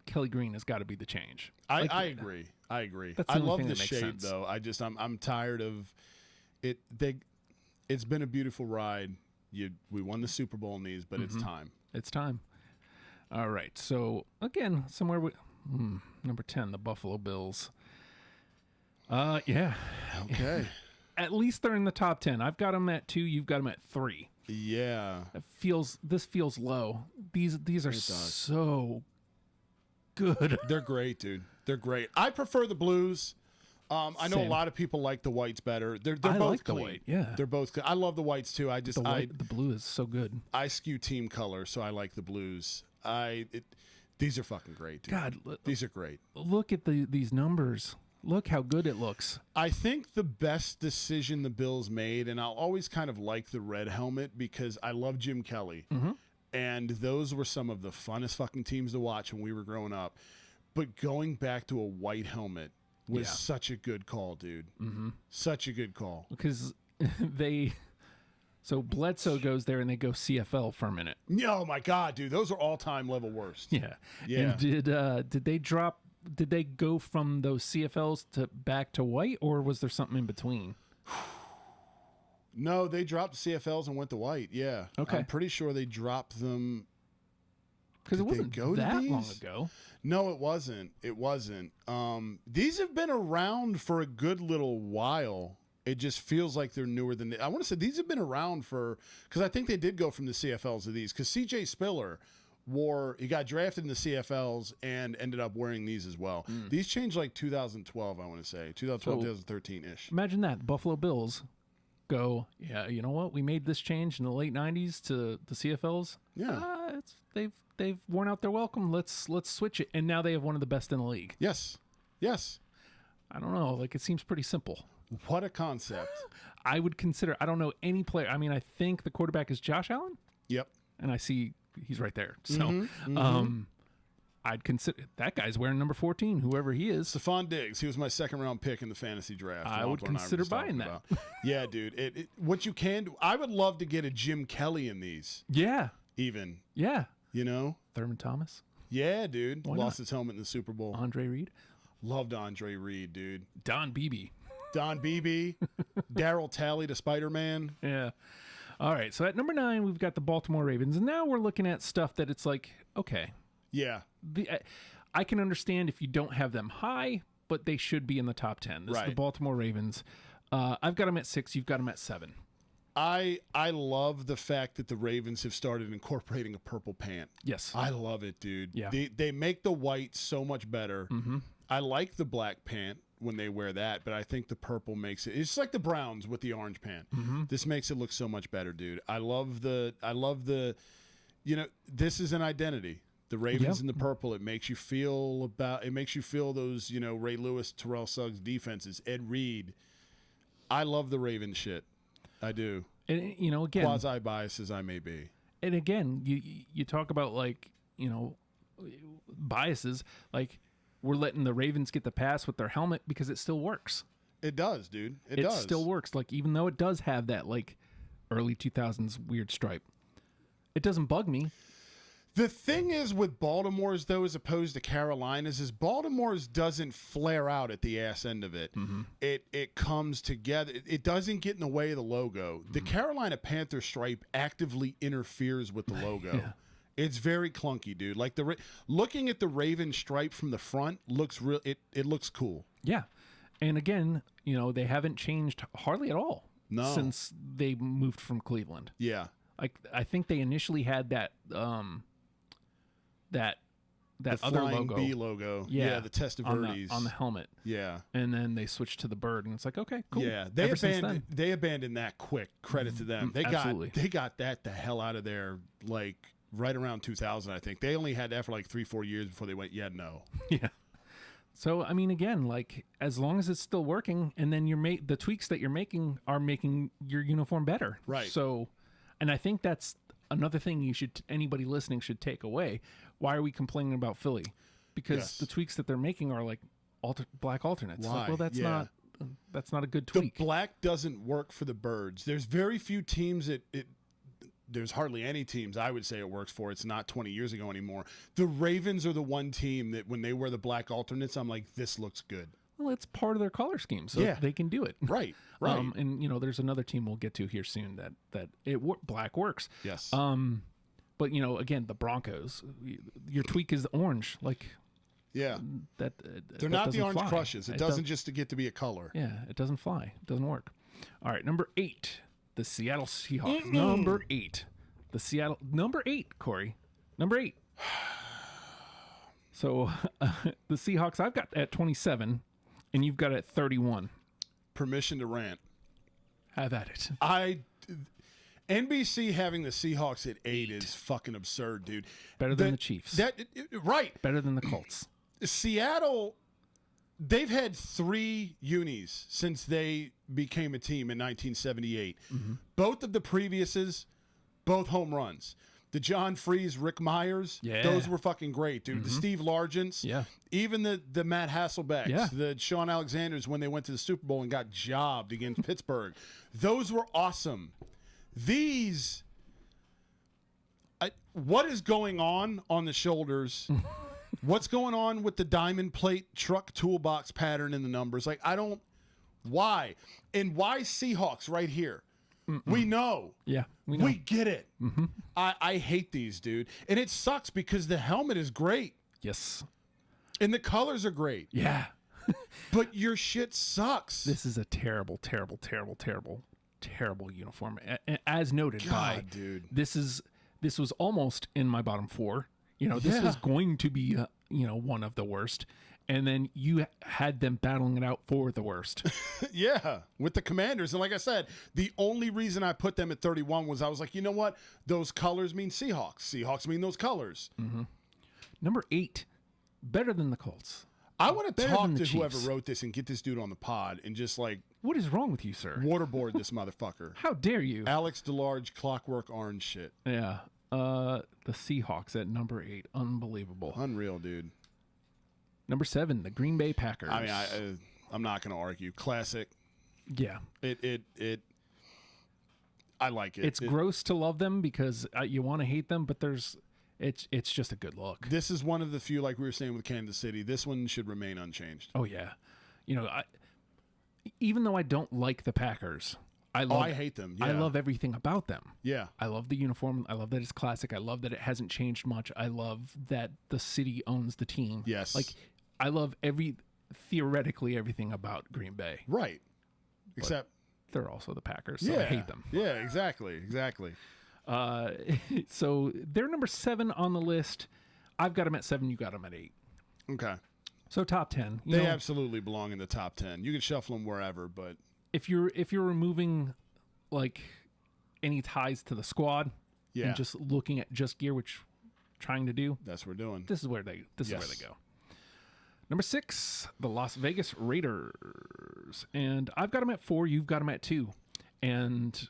Kelly Green has got to be the change. I agree. I agree. That's the I only love thing the that makes shade, sense. though. I'm tired of it. It's been a beautiful ride. We won the Super Bowl in these, but it's time. It's time. All right. So again, somewhere number 10, the Buffalo Bills. Yeah. Okay. At least they're in the top 10. I've got them at 2. You've got them at 3. Yeah. This feels low. These are so good. They're great, dude. They're great. I prefer the Blues. I know Same. a lot of people like the whites better. They're I both like the clean. white, yeah. They're both clean. I love the whites too. I just The blue is so good. I skew team color, so I like the blues. These are fucking great, dude. God, These are great. look at these numbers. Look how good it looks. I think the best decision the Bills made, and I'll always kind of like the red helmet because I love Jim Kelly. Mm-hmm. And those were some of the funnest fucking teams to watch when we were growing up. But going back to a white helmet was such a good call, dude. Mm-hmm. Such a good call. Because so Bledsoe goes there and they go CFL for a minute. Oh my God, dude. Those are all-time level worst. Yeah. Yeah. And did they go from those CFLs to back to white, or was there something in between? No, they dropped the CFLs and went to white. Yeah. Okay. I'm pretty sure they dropped them. Because it Did they wasn't go to that long these? ago. No, it wasn't. It wasn't. These have been around for a good little while. It just feels like they're newer than I want to say. These have been around because I think they did go from the CFLs to these. Because CJ Spiller he got drafted in the CFLs and ended up wearing these as well. These changed like 2012, I want to say 2012, 2013 ish. Imagine that. The Buffalo Bills go, yeah, you know what? We made this change in the late 90s to the CFLs. Yeah. They've worn out their welcome. Let's switch it. And now they have one of the best in the league. Yes. Yes. I don't know. Like, it seems pretty simple. What a concept. I would consider, I don't know any player. I mean, I think the quarterback is Josh Allen. Yep. And I see he's right there. So, I'd consider that guy's wearing number 14, whoever he is. Stephon Diggs. He was my second round pick in the fantasy draft. I would consider buying that. Yeah, dude. What you can do, I would love to get a Jim Kelly in these. Yeah. Even. Yeah. You know? Thurman Thomas. Yeah, dude. Why Lost not? his helmet in the Super Bowl. Andre Reed. Loved Andre Reed, dude. Don Beebe. Don Beebe. Daryl Talley to Spider-Man. Yeah. All right. So at number 9, we've got the Baltimore Ravens. And now we're looking at stuff that it's like, okay. Yeah. I can understand if you don't have them high, but they should be in the top 10. This is the Baltimore Ravens. I've got them at 6. You've got them at 7. I love the fact that the Ravens have started incorporating a purple pant. Yes. I love it, dude. Yeah. They make the white so much better. Mm-hmm. I like the black pant when they wear that, but I think the purple makes it's like the Browns with the orange pant. Mm-hmm. This makes it look so much better, dude. I love the this is an identity. The Ravens in the purple, it makes you feel those, Ray Lewis, Terrell Suggs defenses, Ed Reed. I love the Raven shit. I do. And, again, quasi biased as I may be. And again, you talk about biases, like we're letting the Ravens get the pass with their helmet because it still works. It does, dude. It It does. still works. Like, even though it does have that early 2000s weird stripe, it doesn't bug me. The thing is with Baltimore's, though, as opposed to Carolina's, is Baltimore's doesn't flare out at the ass end of it. Mm-hmm. It comes together. It doesn't get in the way of the logo. Mm-hmm. The Carolina Panther stripe actively interferes with the logo. Yeah. It's very clunky, dude. Like looking at the Raven stripe from the front looks real. It looks cool. Yeah, and again, they haven't changed hardly at all since they moved from Cleveland. Yeah, I think they initially had that the other Flying logo. Bee logo. Yeah, the Testaverdes on the helmet. Yeah, and then they switched to the bird, and it's like, okay, cool. Yeah, they abandoned that quick. Credit to them. They got that the hell out of there right around 2000. I think they only had that for 3-4 years before they went. Yeah, no. Yeah. So I mean, again, as long as it's still working, and then the tweaks that you're making are making your uniform better. Right. So, and I think that's another thing anybody listening should take away. Why are we complaining about Philly? Because the tweaks that they're making are black alternates. Why? Well, that's not a good tweak. The black doesn't work for the birds. There's very few teams there's hardly any teams I would say it works for. It's not 20 years ago anymore. The Ravens are the one team that when they wear the black alternates, I'm like, this looks good. Well, it's part of their color scheme, so they can do it. Right. And there's another team we'll get to here soon that black works. Yes. But again, the Broncos, your tweak is orange. Yeah. They're not the Orange fly. Crushes. It doesn't just to get to be a color. Yeah, it doesn't fly. It doesn't work. All right, number 8, the Seattle Seahawks. Number 8, number 8, Corey. Number 8. So the Seahawks I've got at 27, and you've got it at 31. Permission to rant. Have at it. NBC having the Seahawks at 8 is fucking absurd, dude. Better than the Chiefs. Right. Better than the Colts. Seattle, they've had 3 unis since they became a team in 1978. Mm-hmm. Both of the previous's, both home runs. The John Freeze, Rick Myers, those were fucking great, dude. Mm-hmm. The Steve Largents, even the Matt Hasselbecks, the Sean Alexanders when they went to the Super Bowl and got jobbed against Pittsburgh. Those were awesome. These, what is going on the shoulders? What's going on with the diamond plate truck toolbox pattern in the numbers? Like, why? And why Seahawks right here? Mm-mm. We know. Yeah, we know. We get it. Mm-hmm. I hate these, dude. And it sucks because the helmet is great. Yes. And the colors are great. Yeah. But your shit sucks. This is a terrible, terrible, terrible, terrible, terrible uniform. As noted dude. This was almost in my bottom 4. You know, this was going to be, one of the worst. And then you had them battling it out for the worst. Yeah, with the Commanders. And like I said, the only reason I put them at 31 was I was like, you know what? Those colors mean Seahawks. Seahawks mean those colors. Mm-hmm. Number 8, better than the Colts. I want to talk to whoever wrote this and get this dude on the pod and just like... What is wrong with you, sir? Waterboard this motherfucker. How dare you? Alex DeLarge, Clockwork Orange shit. Yeah. The Seahawks at number 8. Unbelievable. Unreal, dude. Number 7, the Green Bay Packers. I mean, I'm not going to argue. Classic. Yeah. I like it. It's gross to love them because you want to hate them, but it's just a good look. This is one of the few, like we were saying with Kansas City, this one should remain unchanged. Oh, yeah. Even though I don't like the Packers, I hate them. Yeah. I love everything about them. Yeah. I love the uniform. I love that it's classic. I love that it hasn't changed much. I love that the city owns the team. Yes. Like, I love theoretically everything about Green Bay. Right. Except they're also the Packers, so I hate them. Yeah, exactly. So they're number 7 on the list. I've got them at 7. You got them at 8. Okay. So top 10. They absolutely belong in the top 10. You can shuffle them wherever, but if you're removing like any ties to the squad and just looking at just gear, which trying to do, that's what we're doing. This is where they go. Number 6, the Las Vegas Raiders. And I've got them at 4. You've got them at 2. And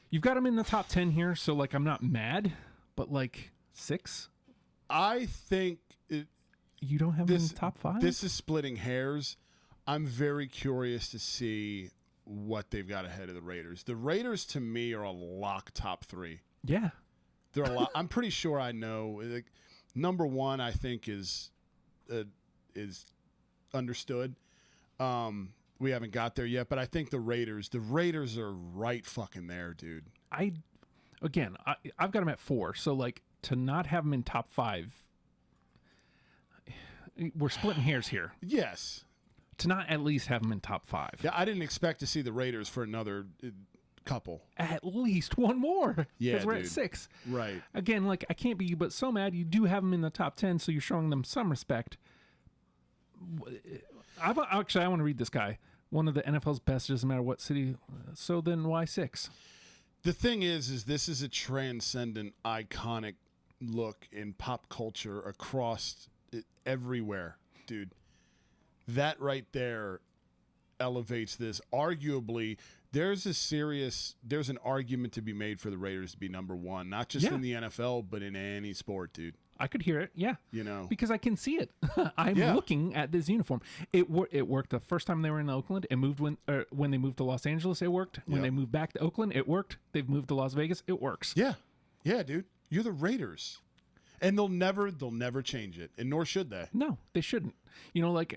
you've got them in the top 10 here. So, like, I'm not mad, but, like, 6? I think... You don't have them in the top 5? This is splitting hairs. I'm very curious to see what they've got ahead of the Raiders. The Raiders, to me, are a lock top 3. Yeah. They're a lot. I'm pretty sure I know. Like, number 1, I think, is understood. We haven't got there yet, but I think the Raiders are right fucking there, dude. I've got them at 4. So, like, to not have them in top 5, we're splitting hairs here. Yes. To not at least have them in top 5. Yeah, I didn't expect to see the Raiders for another couple. At least one more. Yeah, because we're at 6. Right. Again, like, I can't be but so mad. You do have them in the top 10, so you're showing them some respect. I want to read this guy. One of the NFL's best, doesn't matter what city. So then why 6? The thing is this is a transcendent, iconic look in pop culture across everywhere, dude. That right there elevates this. Arguably, there's an argument to be made for the Raiders to be number 1, not just in the NFL, but in any sport, dude. I could hear it, yeah. Because I can see it. I'm looking at this uniform. It worked the first time they were in Oakland. It moved when they moved to Los Angeles. It worked. When they moved back to Oakland, it worked. They've moved to Las Vegas. It works. Yeah, dude. You're the Raiders, and they'll never change it, and nor should they. No, they shouldn't. Like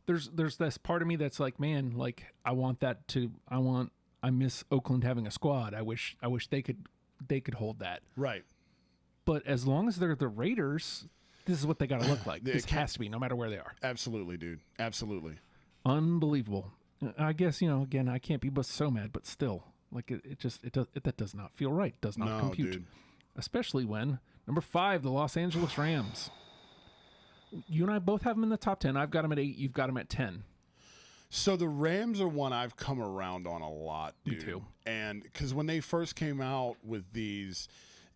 there's this part of me that's like, man, like I miss Oakland having a squad. I wish they could hold that. Right. But as long as they're the Raiders, this is what they got to look like. This has to be, no matter where they are. Absolutely, dude. Absolutely. Unbelievable. I guess, again, I can't be but so mad, but still, like that does not feel right. Does not compute. Dude. Especially when number 5, the Los Angeles Rams. You and I both have them in the top 10. I've got them at 8. You've got them at 10. So the Rams are one I've come around on a lot, dude. Me too. And because when they first came out with these,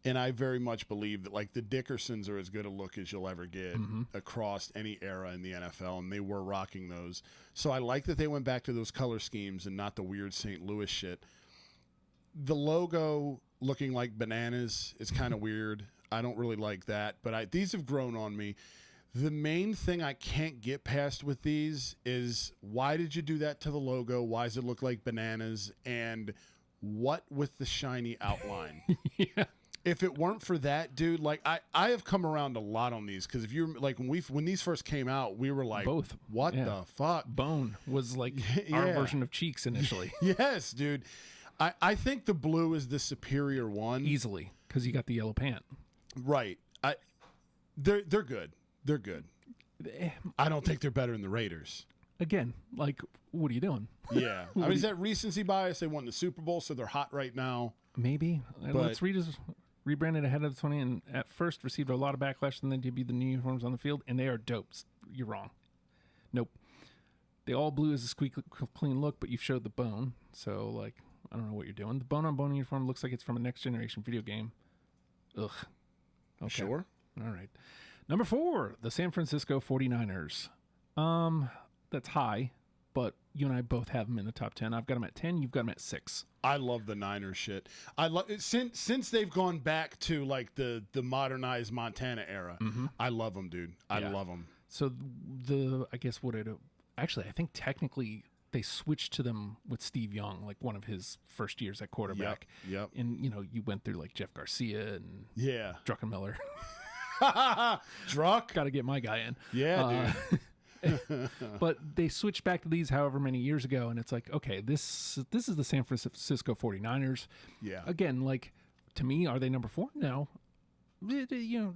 and I very much believe that like the Dickersons are as good a look as you'll ever get across any era in the NFL, and they were rocking those. So I like that they went back to those color schemes and not the weird St. Louis shit. The logo looking like bananas is kind of weird. I don't really like that, but these have grown on me. The main thing I can't get past with these is why did you do that to the logo? Why does it look like bananas? And what with the shiny outline? Yeah. If it weren't for that, dude, like I have come around a lot on these because if you're like when these first came out, we were like, both. What the fuck? Bone was like our version of Cheeks initially. Yes, dude. I think the blue is the superior one Easily, because you got the yellow pant. Right. They're good. They're good. I don't think they're better than the Raiders. Again, like, what are you doing? Yeah. I mean, is that recency bias? They won the Super Bowl, so they're hot right now. Maybe. Let's read his rebranded ahead of the 20 and at first received a lot of backlash and then debuted the new uniforms on the field, and they are dope. You're wrong. Nope. They all blue is a squeak clean look, but you've showed the bone. So, like, I don't know what you're doing. The bone-on-bone uniform looks like it's from a next-generation video game. Ugh. Okay. Sure. All right. Number 4, the San Francisco 49ers. That's high, but you and I both have them in the top 10. I've got them at 10. You've got them at 6. I love the Niners shit. I love since they've gone back to like the modernized Montana era. I love them, dude. I love them. So I guess actually I think technically they switched to them with Steve Young, like one of his first years at quarterback. Yep. And you went through like Jeff Garcia and Druckenmiller. Druck, got to get my guy in. Yeah, dude. But they switched back to these however many years ago, and it's like, okay, this is the San Francisco 49ers. Yeah. Again, like, to me, are they number 4? No.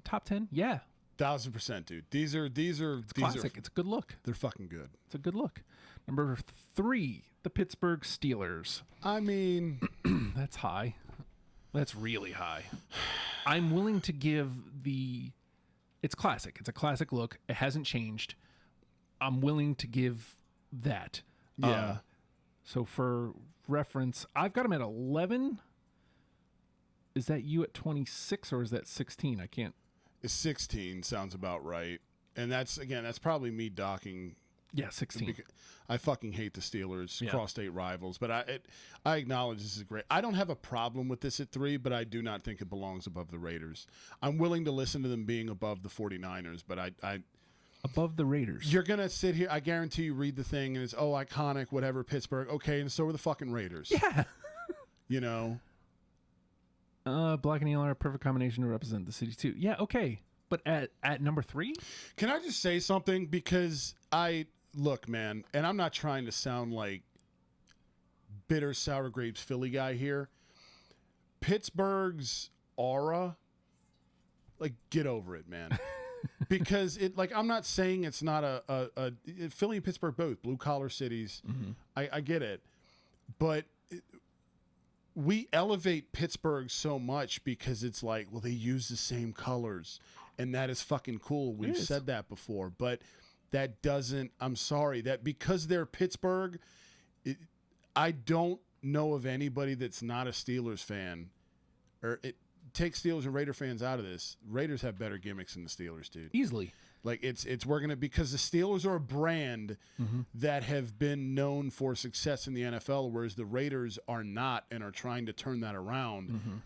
Top 10? Yeah. 1000%, dude. These are classic. It's a good look. They're fucking good. It's a good look. Number 3, the Pittsburgh Steelers. I mean, that's high. That's really high. I'm willing to give it's classic. It's a classic look. It hasn't changed. I'm willing to give that. Yeah. So for reference, I've got them at 11. Is that you at 26 or is that 16? I can't. 16 sounds about right. And that's probably me docking. Yeah, 16. I fucking hate the Steelers, cross-state rivals, but I acknowledge this is great. I don't have a problem with this at 3, but I do not think it belongs above the Raiders. I'm willing to listen to them being above the 49ers, but I above the Raiders. You're going to sit here, I guarantee you read the thing, and it's, iconic, whatever, Pittsburgh. Okay, and so are the fucking Raiders. Yeah. Black and yellow are a perfect combination to represent the city, too. Yeah, okay. But at number 3? Can I just say something? Because look, man, and I'm not trying to sound like bitter sour grapes Philly guy here. Pittsburgh's aura, like, get over it, man. Because I'm not saying it's not a Philly and Pittsburgh both blue collar cities. Mm-hmm. I get it, but we elevate Pittsburgh so much because it's like, well, they use the same colors, and that is fucking cool. We've said that before, but that doesn't. I'm sorry that because they're Pittsburgh, I don't know of anybody that's not a Steelers fan, or take Steelers and Raider fans out of this. Raiders have better gimmicks than the Steelers, dude. Easily. Like we're gonna, because the Steelers are a brand that have been known for success in the NFL, whereas the Raiders are not and are trying to turn that around.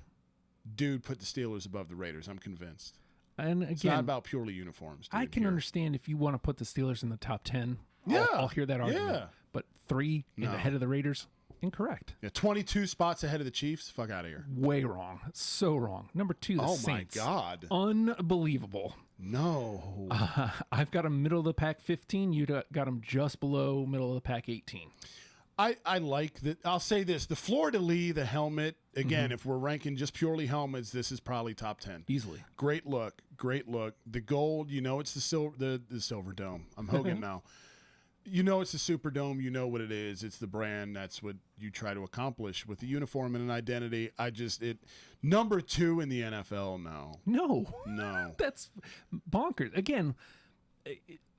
Dude, put the Steelers above the Raiders. I'm convinced. And again, it's not about purely uniforms. Dude, I can understand if you want to put the Steelers in the top 10. Yeah, I'll hear that argument. Yeah. But 3 ahead of the Raiders. Incorrect. Yeah, 22 spots ahead of the Chiefs. Fuck out of here. Way wrong. So wrong. Number 2, the Saints. Oh, my God. Unbelievable. No. I've got them middle of the pack 15. You got them just below middle of the pack 18. I like that. I'll say this. The fleur-de-lis, the helmet, again, if we're ranking just purely helmets, this is probably top 10. Easily. Great look. Great look. The gold, it's the Silver Dome. I'm Hogan now. It's the Superdome. You know what it is. It's the brand. That's what you try to accomplish with the uniform and an identity. Number 2 in the NFL now. No. That's bonkers. Again,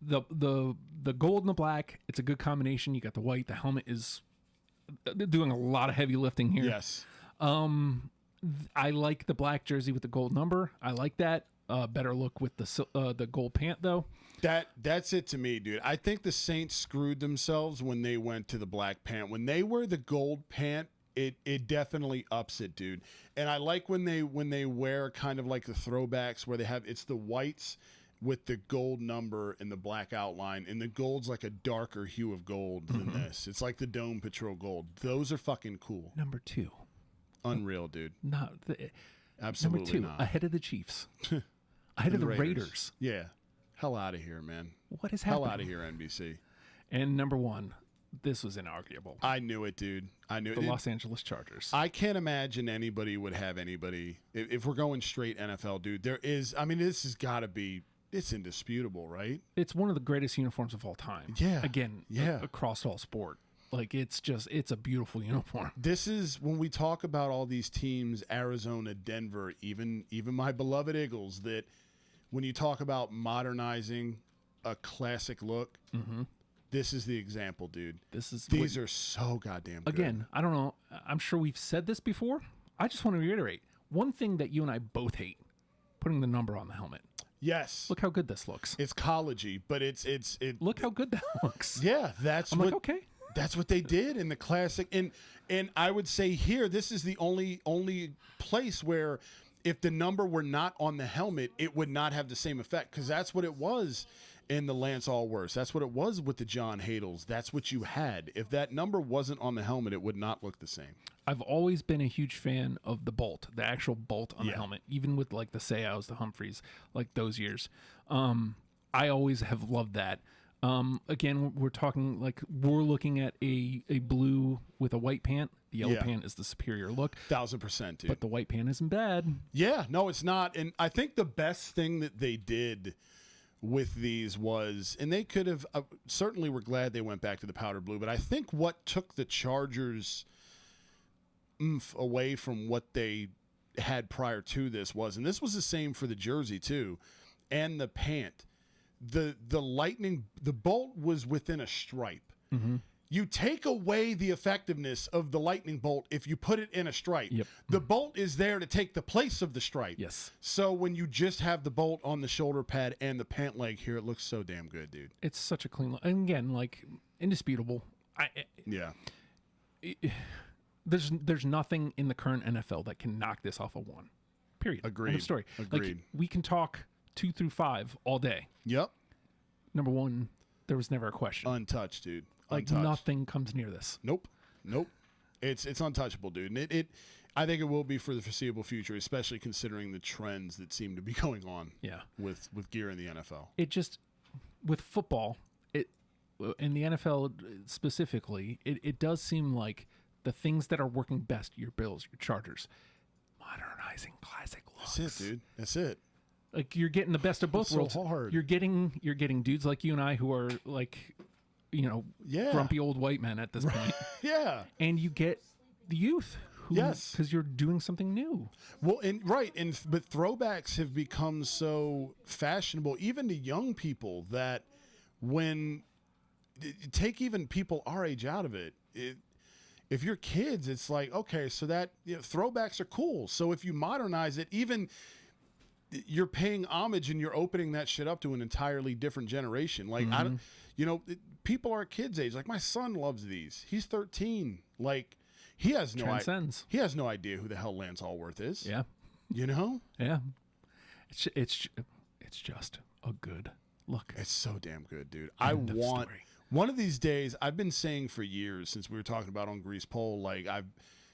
the gold and the black, it's a good combination. You got the white. The helmet is doing a lot of heavy lifting here. Yes. I like the black jersey with the gold number. I like that. Better look with the gold pant though. That's it to me, dude. I think the Saints screwed themselves when they went to the black pant. When they wear the gold pant, it definitely ups it, dude. And I like when they wear kind of like the throwbacks where it's the whites with the gold number and the black outline, and the gold's like a darker hue of gold than this. It's like the Dome Patrol gold. Those are fucking cool. Number 2. Unreal, dude. Number Absolutely 2, not. ahead of the Chiefs. Ahead of the Raiders. Yeah. Hell out of here, man. What is happening? Hell out of here, NBC. And number 1, this was inarguable. I knew it, dude. I knew it. The Los Angeles Chargers. I can't imagine anybody would have anybody. If we're going straight NFL, dude, this has got to be, it's indisputable, right? It's one of the greatest uniforms of all time. Yeah. Again, across all sport. Like, it's a beautiful uniform. This is when we talk about all these teams, Arizona, Denver, even my beloved Eagles, that when you talk about modernizing a classic look, this is the example, dude. These are so goddamn good. Again, I don't know. I'm sure we've said this before. I just want to reiterate. One thing that you and I both hate, putting the number on the helmet. Yes. Look how good this looks. It's collegey, but it. Look how good that looks. Yeah, I'm like, okay. That's what they did in the classic. And I would say here, this is the only place where if the number were not on the helmet, it would not have the same effect, because that's what it was in the Lance Allworths. That's what it was with the John Hadles. That's what you had. If that number wasn't on the helmet, it would not look the same. I've always been a huge fan of the bolt, the actual bolt on the helmet, even with like the Seaus, the Humphreys, like those years. I always have loved that. Again, we're looking at a blue with a white pant. The yellow pant is the superior look. 1000%, dude. But the white pant isn't bad. Yeah, no, it's not. And I think the best thing that they did with these was, and they could have, certainly we're glad they went back to the powder blue, but I think what took the Chargers away from what they had prior to this was, and this was the same for the jersey too, and the pant. The lightning, the bolt was within a stripe. You take away the effectiveness of the lightning bolt if you put it in a stripe. Yep. The bolt is there to take the place of the stripe. Yes. So when you just have the bolt on the shoulder pad and the pant leg here, it looks so damn good, dude. It's such a clean look. And again, like, indisputable. There's nothing in the current NFL that can knock this off a 1. Period. Agreed. End of story. Agreed. Like, we can talk 2 through 5 all day. Yep. Number 1, there was never a question. Untouched, dude. Like, nothing comes near this. Nope. It's untouchable, dude. And I think it will be for the foreseeable future, especially considering the trends that seem to be going on. With gear in the NFL. It just, with football, in the NFL specifically, it does seem like the things that are working best, your Bills, your Chargers, modernizing classic looks. That's it, dude. That's it. Like, you're getting the best of both worlds. So hard. You're getting dudes like you and I who are like, grumpy old white men at this point. Yeah. And you get the youth who, because you're doing something new. Well, but throwbacks have become so fashionable, even to young people, that when take even people our age out of it, if you're kids, it's like, okay, so that throwbacks are cool. So if you modernize it, even you're paying homage and you're opening that shit up to an entirely different generation. Like, people are kids' age. Like, my son loves these. He's 13. Like, he has no idea who the hell Lance Allworth is. Yeah. Yeah. It's just a good look. It's so damn good, dude. I want one of these days. I've been saying for years, since we were talking about on Grease Pole, like,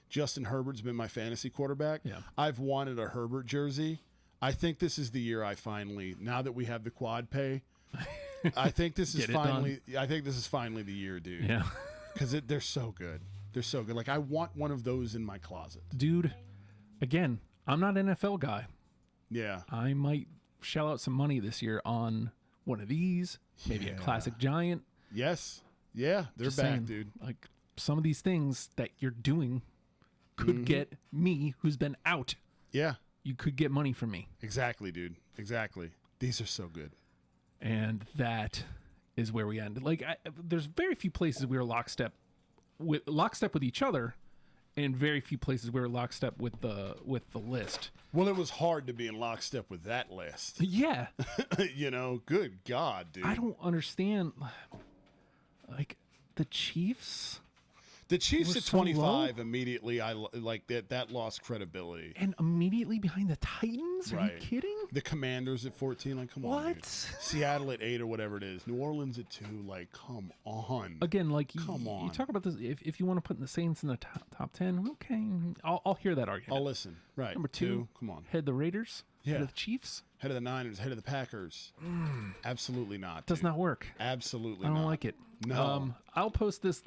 Justin Herbert's been my fantasy quarterback. Yeah. I've wanted a Herbert jersey. I think this is the year I finally, now that we have the quad pay, I think this is finally the year, dude. Yeah. Because they're so good. They're so good. Like, I want one of those in my closet. Dude, again, I'm not an NFL guy. Yeah. I might shell out some money this year on one of these, maybe a classic giant. Yes. Yeah, they're Just back, saying, dude. Like, some of these things that you're doing could get me, who's been out. Yeah. You could get money from me. Exactly, dude. Exactly. These are so good. And that is where we end. Like, there's very few places we were lockstep with each other, and very few places we were lockstep with the list. Well, it was hard to be in lockstep with that list. Yeah. You know, good God, dude. I don't understand. Like, the Chiefs. The Chiefs We're at so 25 immediately, I like that lost credibility. And immediately behind the Titans? Are you kidding? The Commanders at 14, like, come on. What? Dude. Seattle at 8 or whatever it is. New Orleans at 2, like, come on. Again, like, Come on. You talk about this. If you want to put the Saints in the top 10, okay. I'll hear that argument. I'll listen. Right. Number 2, come on. Head the Raiders. Yeah. Head of the Chiefs. Head of the Niners, head of the Packers. Absolutely not. Does dude. not work. Absolutely I don't not. like it. No. I'll post this,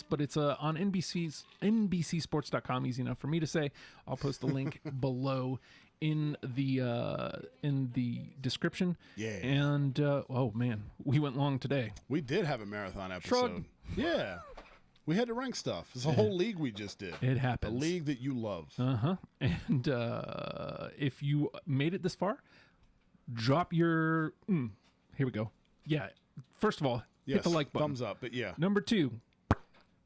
but it's on NBCsports.com. Easy enough for me to say. I'll post the link below in the description. Yeah. And oh man, we went long today. We did have a marathon episode. Shrug. Yeah. We had to rank stuff. It's a whole league we just did. It happens. A league that you love. And if you made it this far, drop your. Here we go. Yeah. First of all, hit the like button. Thumbs up. But yeah. Number 2,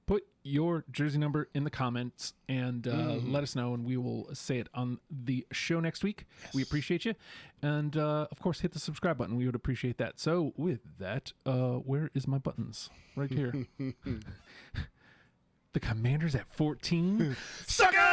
put your jersey number in the comments and let us know, and we will say it on the show next week. Yes. We appreciate you. And, of course, hit the subscribe button. We would appreciate that. So, with that, where is my buttons? Right here. The Commanders at 14. SUCKAS!